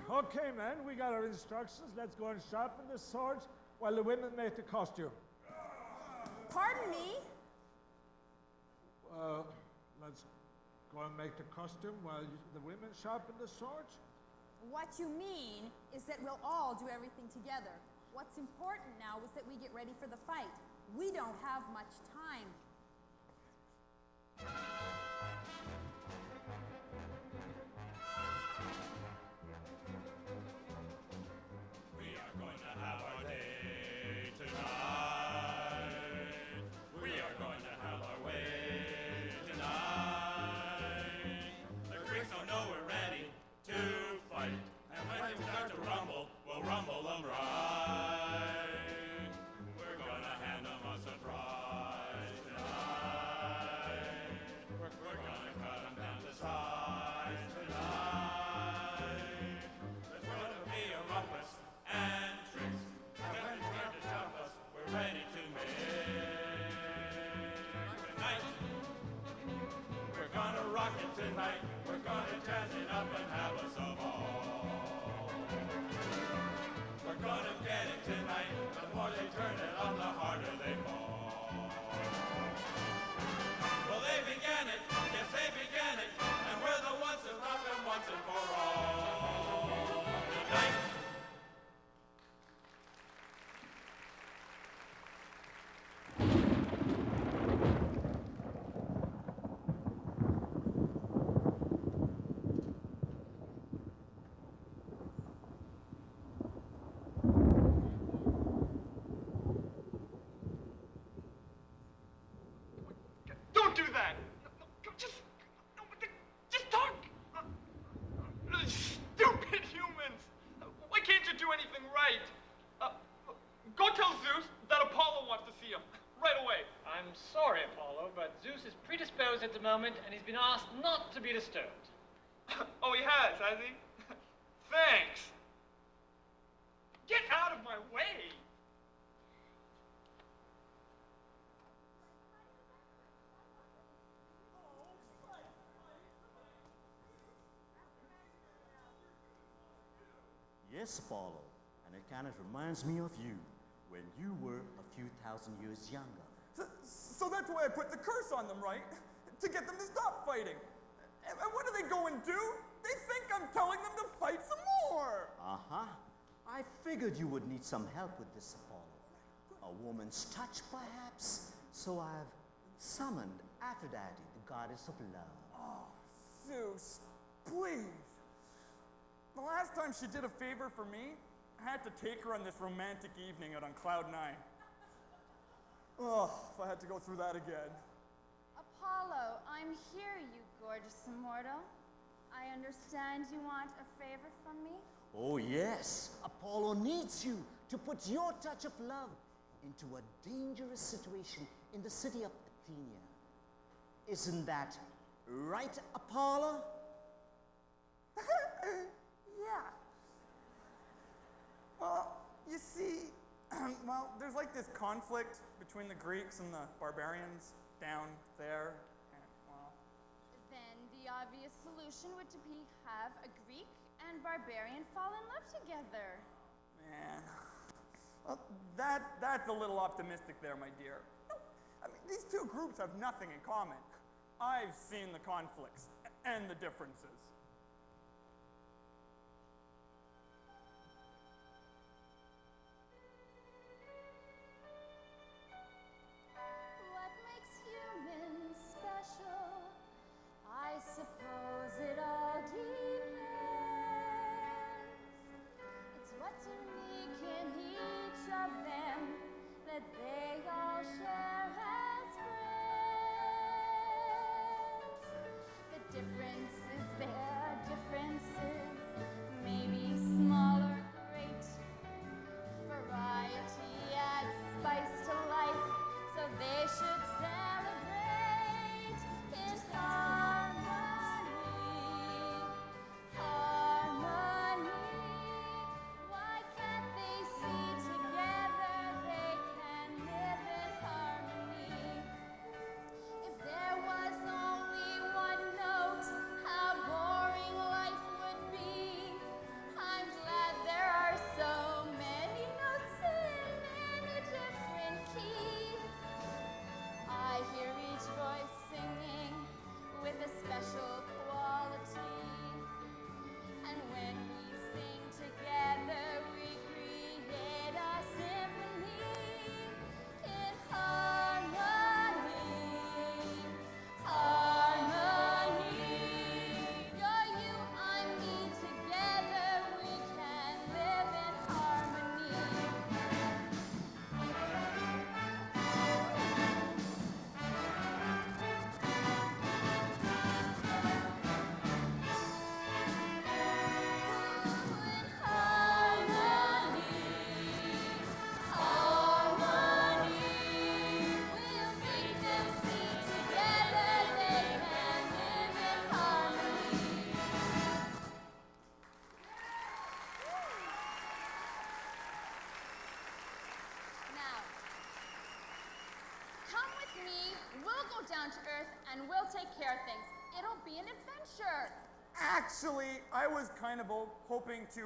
Okay, man, we got our instructions. Let's go and sharpen the swords while the women make the costume. Pardon me? Let's go and make the costume while the women sharpen the swords. What you mean is that we'll all do everything together. What's important now is that we get ready for the fight. We don't have much time. We are going to have our day tonight. We are going to have our way tonight. The Greeks don't know we're ready to fight. And when they start to rumble, we'll rumble them right. We're gonna hand them a surprise tonight. We're gonna cut them down to size tonight. There's gonna be a rumpus and tricks. When they try to jump us, we're ready to make. Tonight, we're gonna rock it tonight. We're gonna jazz it up and have us a ball. We're gonna get it tonight. The more they turn it on, the harder they fall. Well, they began it. Yes, they began it. And we're the ones to stop them once and for all. Tonight. Don't do that! No, just talk! Stupid humans! Why can't you do anything right? Go tell Zeus that Apollo wants to see him. Right away. I'm sorry, Apollo, but Zeus is predisposed at the moment, and he's been asked not to be disturbed. Oh, he has he? Thanks. Get out of my way! Yes, Apollo, and it kind of reminds me of you when you were a few thousand years younger. So that's why I put the curse on them, right? To get them to stop fighting. And what do they go and do? They think I'm telling them to fight some more. Uh-huh. I figured you would need some help with this, Apollo. A woman's touch, perhaps? So I've summoned Aphrodite, the goddess of love. Oh, Zeus, please. The last time she did a favor for me, I had to take her on this romantic evening out on Cloud 9. Oh, if I had to go through that again. Apollo, I'm here, you gorgeous immortal. I understand you want a favor from me? Oh, yes. Apollo needs you to put your touch of love into a dangerous situation in the city of Athenia. Isn't that right, Apollo? Yeah. Well, you see, there's like this conflict between the Greeks and the barbarians down there. And, well. Then the obvious solution would be have a Greek and barbarian fall in love together. Man. Well, that's a little optimistic there, my dear. No, I mean, these two groups have nothing in common. I've seen the conflicts and the differences. What makes humans special? I suppose it all depends. It's what's unique in each of them that they all share as friends. The differences, their differences, maybe small or great. Variety adds spice to life, so they should celebrate in harmony. Harmony. Why can't they see together they can live in harmony? If there was only one note, how boring life would be. I'm glad there are so many notes in many different keys. I hear each voice singing with a special quality. And when we sing together, we create a symphony in harmony. Harmony. You're you, I'm me. Together we can live in harmony. Now, come with me. We'll go down to Earth and we'll take care of things. It'll be an adventure. Actually, I was kind of hoping to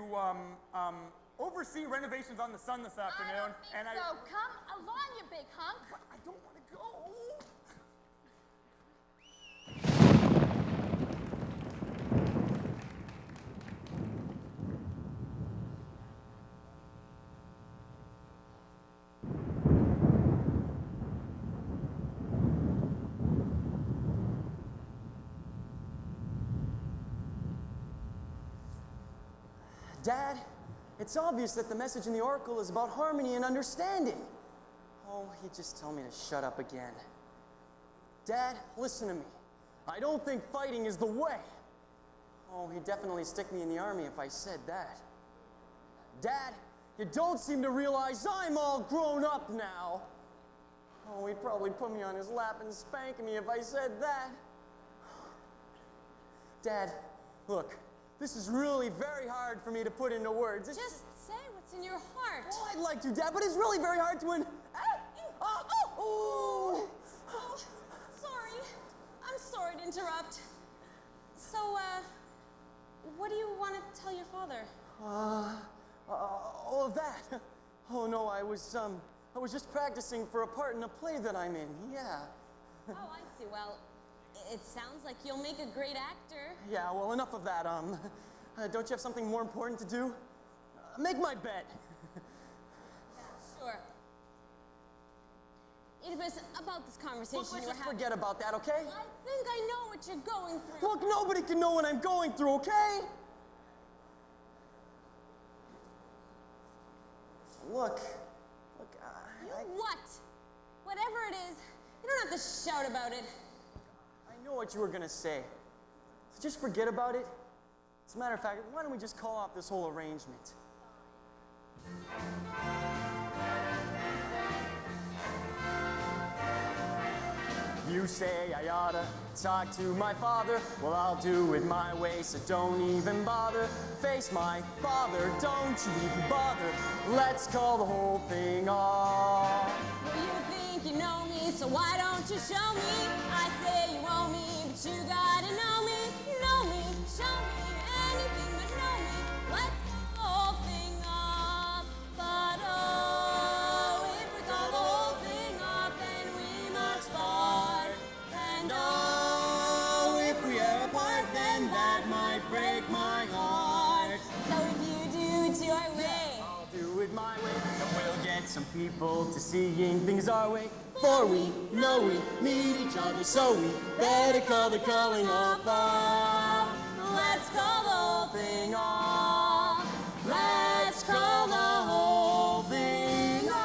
oversee renovations on the sun this afternoon. So come along, you big hunk. I don't want to go. Dad, it's obvious that the message in the Oracle is about harmony and understanding. Oh, he'd just tell me to shut up again. Dad, listen to me. I don't think fighting is the way. Oh, he'd definitely stick me in the army if I said that. Dad, you don't seem to realize I'm all grown up now. Oh, he'd probably put me on his lap and spank me if I said that. Dad, look, this is really very hard for me to put into words. Just say what's in your heart. Oh, I'd like to, Dad, but it's really very hard to Oh, sorry. I'm sorry to interrupt. So, what do you want to tell your father? All of that. Oh no, I was just practicing for a part in a play that I'm in. Yeah. Oh, I see. Well, it sounds like you'll make a great actor. Yeah, well, enough of that. Don't you have something more important to do? Make my bed. Sure. Oedipus, about this conversation Look, let's you were just having. forget about that, okay? I think I know what you're going through. Look, nobody can know what I'm going through, okay? Look, What? Whatever it is, you don't have to shout about it. I know what you were gonna say. So just forget about it. As a matter of fact, why don't we just call off this whole arrangement? You say I oughta talk to my father. Well, I'll do it my way, so don't even bother. Face my father, don't you even bother. Let's call the whole thing off. Well, you think you know me, so why don't you show me? I say you owe me, but you gotta know me. Know me, show me anything but know me. Let's call the whole thing off. But oh, if we call the whole thing off, then we must part. And oh, if we are apart, then that might break my heart. So if you do it your way, I'll do it my way, and we'll get some people to seeing things our way. For we know we need each other, so we better call the calling off. let's call the whole thing off. Let's call the whole thing off.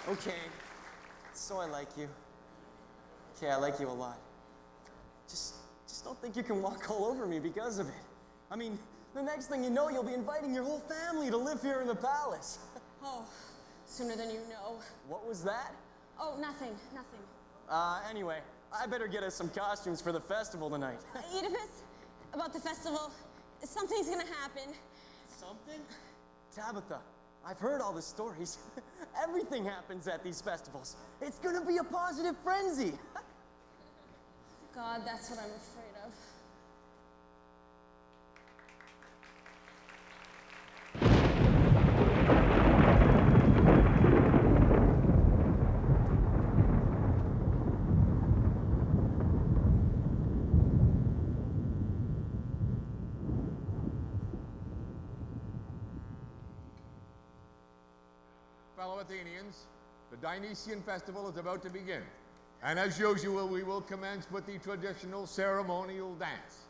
Okay, so I like you. Okay, I like you a lot. Just don't think you can walk all over me because of it. I mean, the next thing you know, you'll be inviting your whole family to live here in the palace. Oh, sooner than you know. What was that? Oh, nothing, nothing. Anyway, I better get us some costumes for the festival tonight. Oedipus, about the festival, something's gonna happen. Something? Tabitha, I've heard all the stories. Everything happens at these festivals. It's gonna be a positive frenzy. God, that's what I'm afraid of. Fellow Athenians, the Dionysian festival is about to begin. And as usual, we will commence with the traditional ceremonial dance.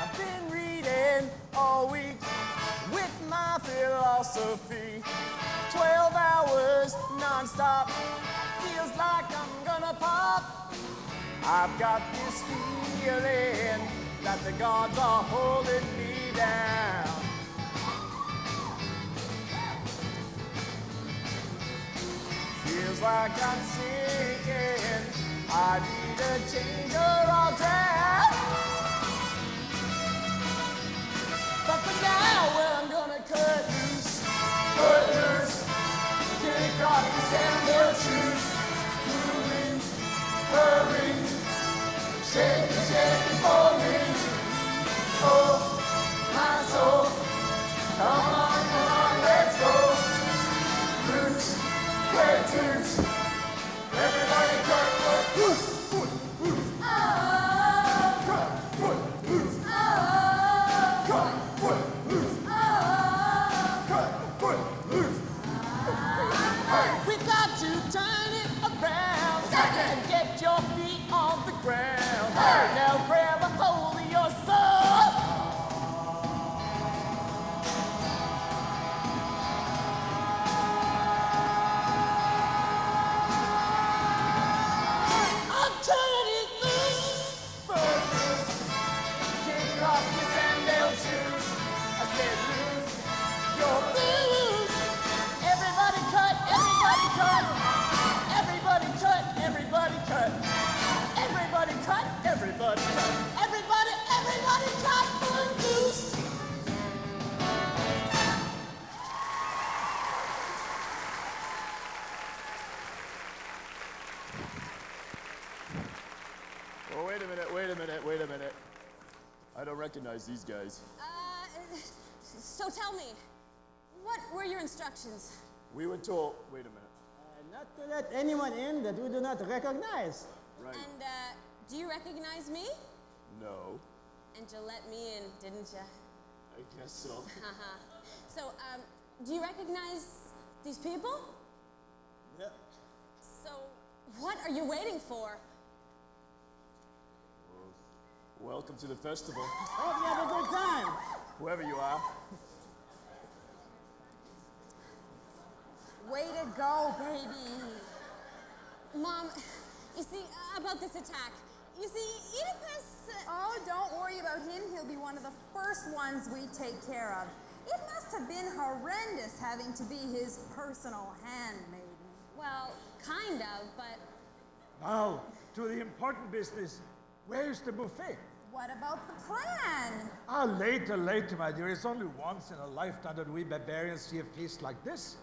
I've been reading all week with my philosophy. 12 hours non-stop, feels like I'm gonna pop. I've got this feeling that the gods are holding me down. Feels like I'm sinking, I need a change or I'll drown. But for now, well, I'm gonna cut loose, cut loose. Kick off the sandal shoes, moving, hurry, shake it for me. Oh, my soul, come on, let's go. Loose, red loose, everybody cut foot, loose, loose, loose. Cut foot, loose. I don't recognize these guys. So tell me, what were your instructions? We were told. Wait a minute. Not to let anyone in that we do not recognize. Right. And do you recognize me? No. And you let me in, didn't you? I guess so. So, do you recognize these people? Yeah. So, what are you waiting for? Welcome to the festival. Hope you have a good time. Whoever you are. Way to go, baby. Mom, you see, about this attack. You see, Oedipus... Oh, don't worry about him. He'll be one of the first ones we take care of. It must have been horrendous having to be his personal handmaiden. Well, kind of, but... Now, to the important business. Where's the buffet? What about the plan? Later, my dear. It's only once in a lifetime that we barbarians see a feast like this.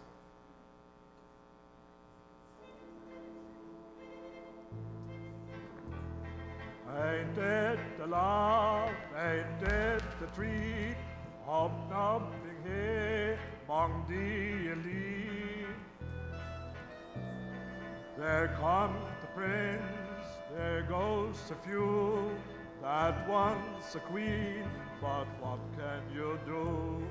Ain't it the love, ain't it the treat, hobnobbing here among the elite? There comes the prince, there goes a few, that one's a queen, but what can you do?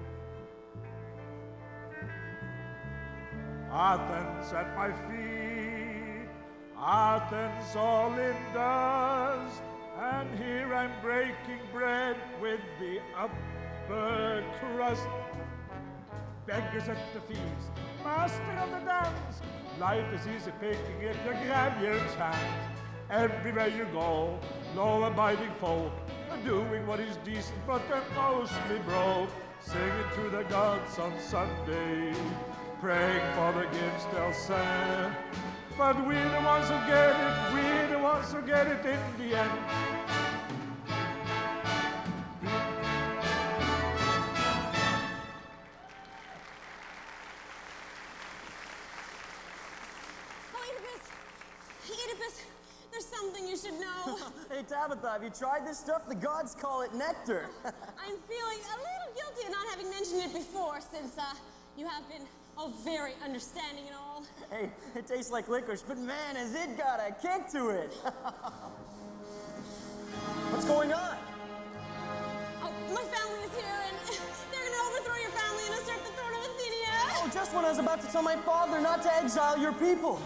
Athens at my feet, Athens all in dust, and here I'm breaking bread with the upper crust. Beggars at the feast, master of the dance, life is easy picking if you grab your chance. Everywhere you go, law-abiding folk are doing what is decent, but they're mostly broke. Singing to the gods on Sunday, praying for the gifts they'll send. But we're the ones who get it, we're the ones who get it in the end. Oedipus, there's something you should know. Hey, Tabitha, have you tried this stuff? The gods call it nectar. I'm feeling a little guilty of not having mentioned it before, since you have been very understanding and all. Hey, it tastes like licorice, but man, has it got a kick to it. What's going on? Oh, my family is here, and they're gonna overthrow your family and usurp the throne of Athenia. Oh, just when I was about to tell my father not to exile your people.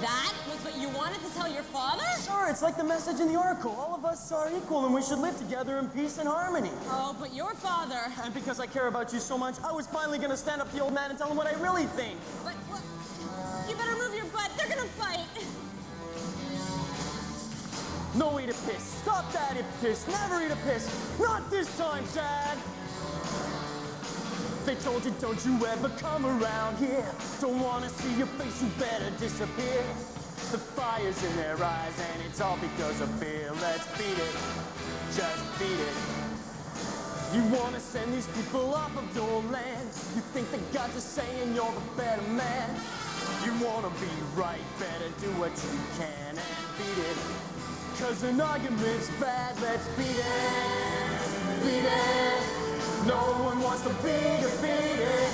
That was what you wanted to tell your father? Sure, it's like the message in the Oracle. All of us are equal and we should live together in peace and harmony. Oh, but your father... And because I care about you so much, I was finally going to stand up to the old man and tell him what I really think. But, well, you better move your butt. They're going to fight. No Oedipus. Stop that, Oedipus. Never Oedipus. Not this time, Dad. They told you, don't you ever come around here. Don't wanna see your face, you better disappear. The fire's in their eyes and it's all because of fear. Let's beat it, just beat it. You wanna send these people off of your land. You think the gods are saying you're the better man. You wanna be right, better do what you can and beat it. Cause an argument's bad, let's beat it, beat it. No one wants to be defeated.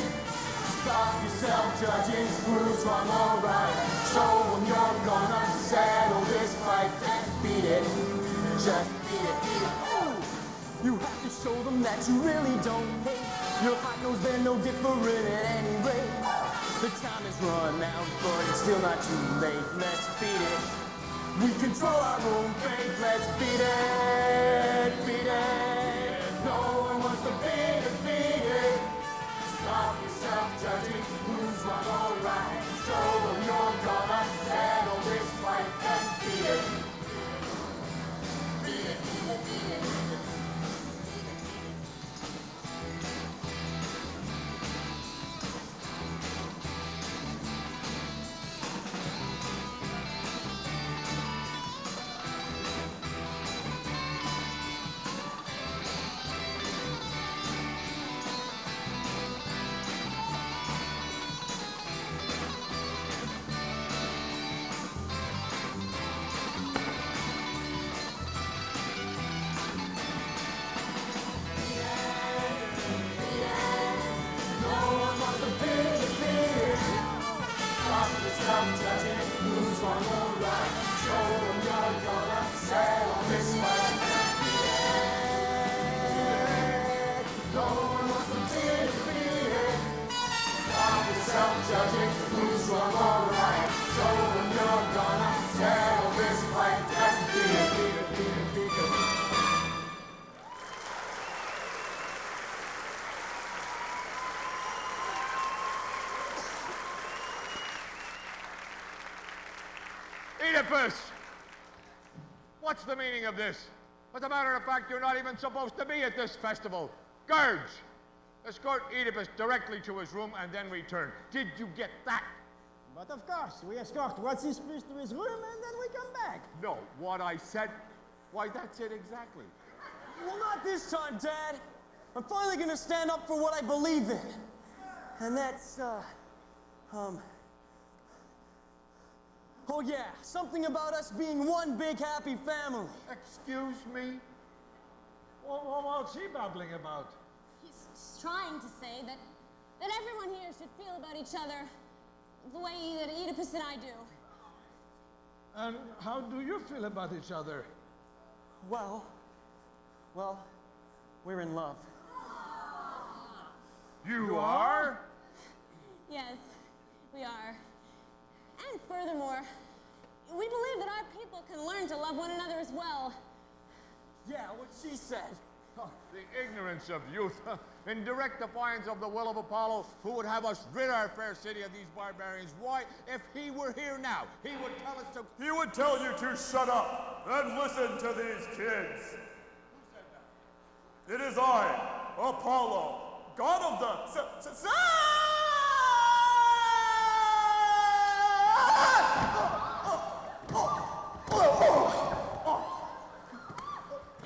Stop yourself judging who's wrong or right. Show them you're gonna settle this fight. Just beat it. Just beat it. Beat it. Ooh. You have to show them that you really don't hate. Your heart knows they're no different at any rate. The time is run out, but it's still not too late. Let's beat it. We control our own fate. Let's beat it. Beat it. No one wants to be defeated. Stop yourself judging who's wrong or right. Show them you're gonna settle this fight. Let's beat it. Beat it, beat it, beat it. Oedipus! What's the meaning of this? As a matter of fact, you're not even supposed to be at this festival. Guards, escort Oedipus directly to his room and then return. Did you get that? But of course, we escort what's his priest to his room and then we come back. No, what I said, why that's it exactly. Well, not this time, Dad. I'm finally gonna stand up for what I believe in. And that's, oh yeah, something about us being one big happy family. Excuse me? What's he babbling about? He's trying to say that everyone here should feel about each other the way that Oedipus and I do. And how do you feel about each other? Well, we're in love. You are? Yes, we are. And furthermore, we believe that our people can learn to love one another as well. Yeah, what she said. The ignorance of youth, in direct defiance of the will of Apollo, who would have us rid our fair city of these barbarians. Why, if he were here now, he would tell us to... He would tell you to shut up and listen to these kids. Who said that? It is I, Apollo, god of the...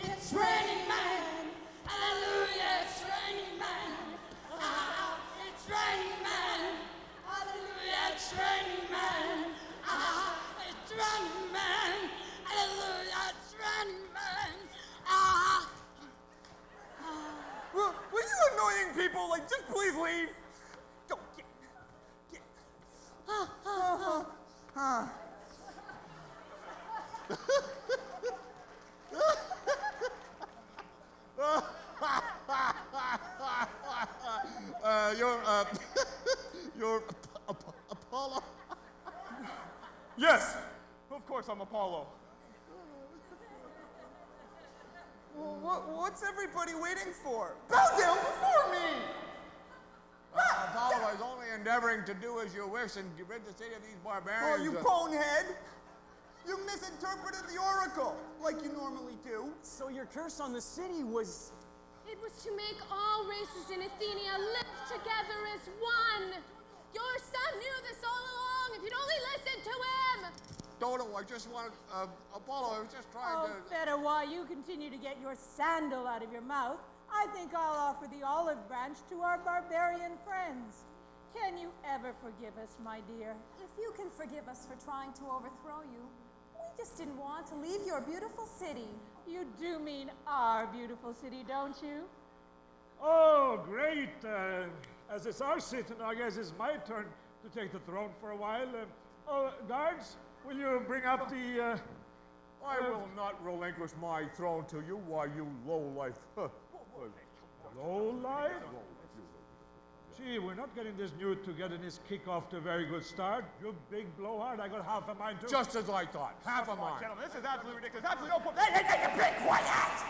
It's raining man, hallelujah, it's raining man. It's raining man, hallelujah, it's raining man. It's raining man, hallelujah, it's raining man. Will you annoying people, like, just please leave? Don't get. You're Apollo? Yes, of course I'm Apollo. Well, what's everybody waiting for? Bow down before me! Apollo is only endeavoring to do as you wish and rid the city of these barbarians. Oh, you bonehead! You misinterpreted the oracle, like you normally do. So your curse on the city was... It was to make all races in Athenia live together as one. Your son knew this all along. If you'd only listened to him. Dodo, I just wanted... Apollo, I was just trying to... Feta, while you continue to get your sandal out of your mouth, I think I'll offer the olive branch to our barbarian friends. Can you ever forgive us, my dear? If you can forgive us for trying to overthrow you, we just didn't want to leave your beautiful city. You do mean our beautiful city, don't you? Oh, great. As it's our city, I guess it's my turn to take the throne for a while. Guards, will you bring up the... I will not relinquish my throne to you, why you lowlife. Lowlife? Gee, we're not getting this new togetherness kick off to a very good start. You big blowhard, I got half a mind too. Just as I thought, half a mind. Gentlemen, this is absolutely ridiculous. Absolutely no point. Hey, be quiet!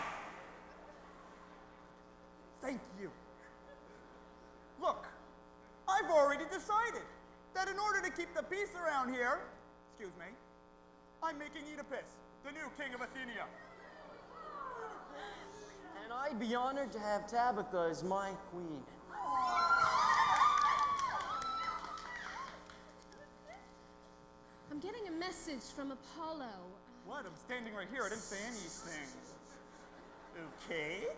Thank you. Look, I've already decided that in order to keep the peace around here, excuse me, I'm making Oedipus the new king of Athenia. And I'd be honored to have Tabitha as my queen. I'm getting a message from Apollo. What? I'm standing right here. I didn't say anything. Okay.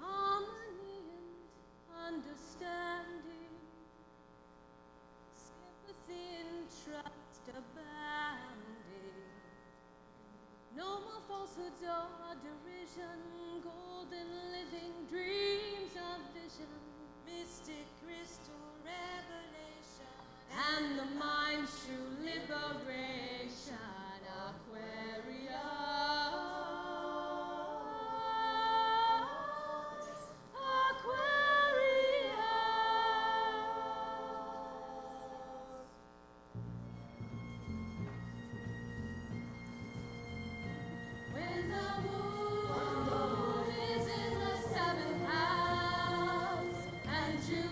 Harmony and understanding, sympathy and trust abounding. No more falsehoods or derision, golden living dreams of vision, mystic crystal revelation, and the mind's true liberation, Aquarius. When the moon is in the 7th house and Jupiter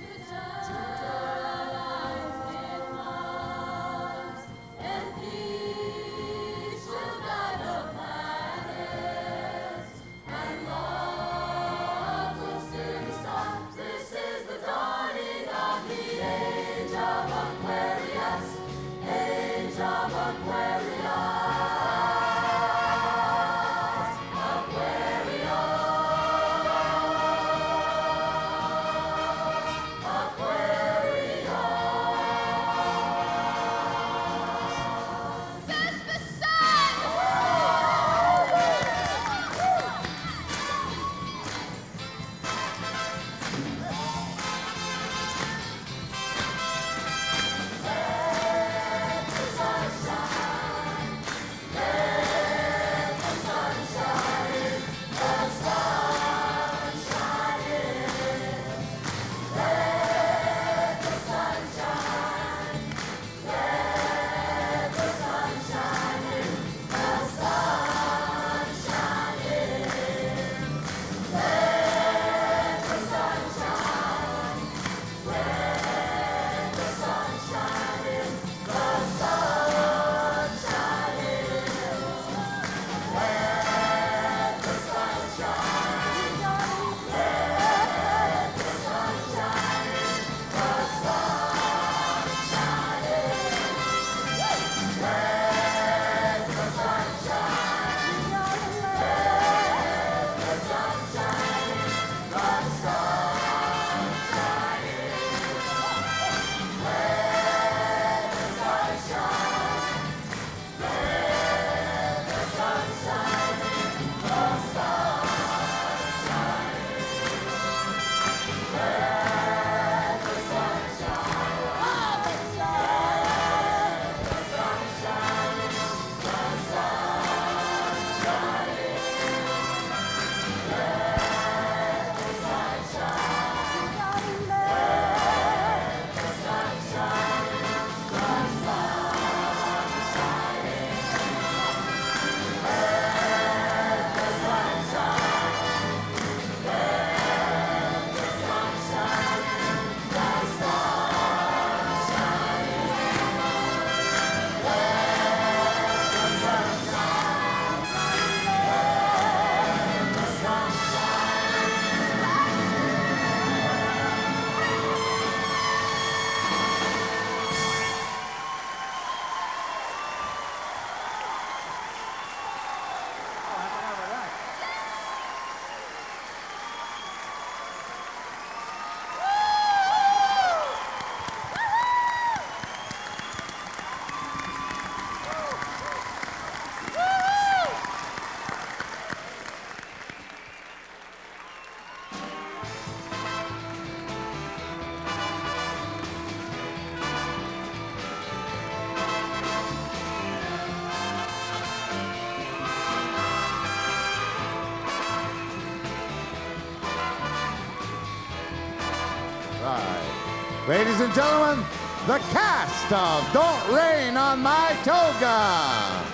Ladies and gentlemen, the cast of Don't Rain on My Toga.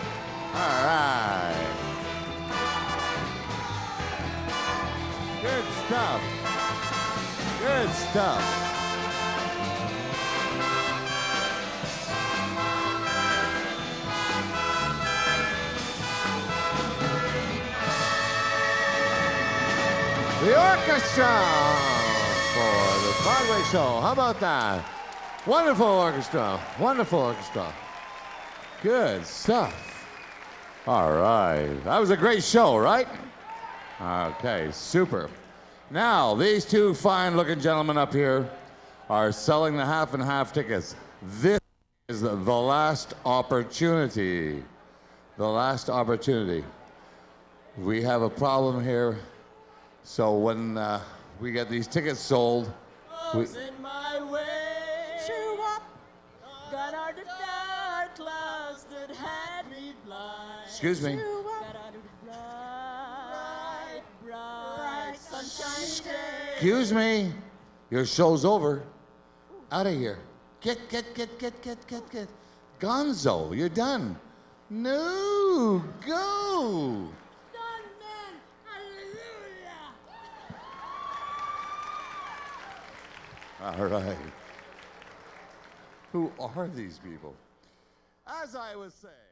All right. Good stuff. Good stuff. The orchestra for the Broadway show. How about that? Wonderful orchestra. Wonderful orchestra. Good stuff. All right. That was a great show, right? Okay, super. Now, these two fine-looking gentlemen up here are selling the half and half tickets. This is the last opportunity. The last opportunity. We have a problem here. So when we get these tickets sold, in my way. Chew up. Got out the dark clouds that had me blind. Excuse me. Got out of the bright, bright sunshine day. Excuse me. Your show's over. Out of here. Get. Gonzo, you're done. No, go. All right. Who are these people? As I was saying.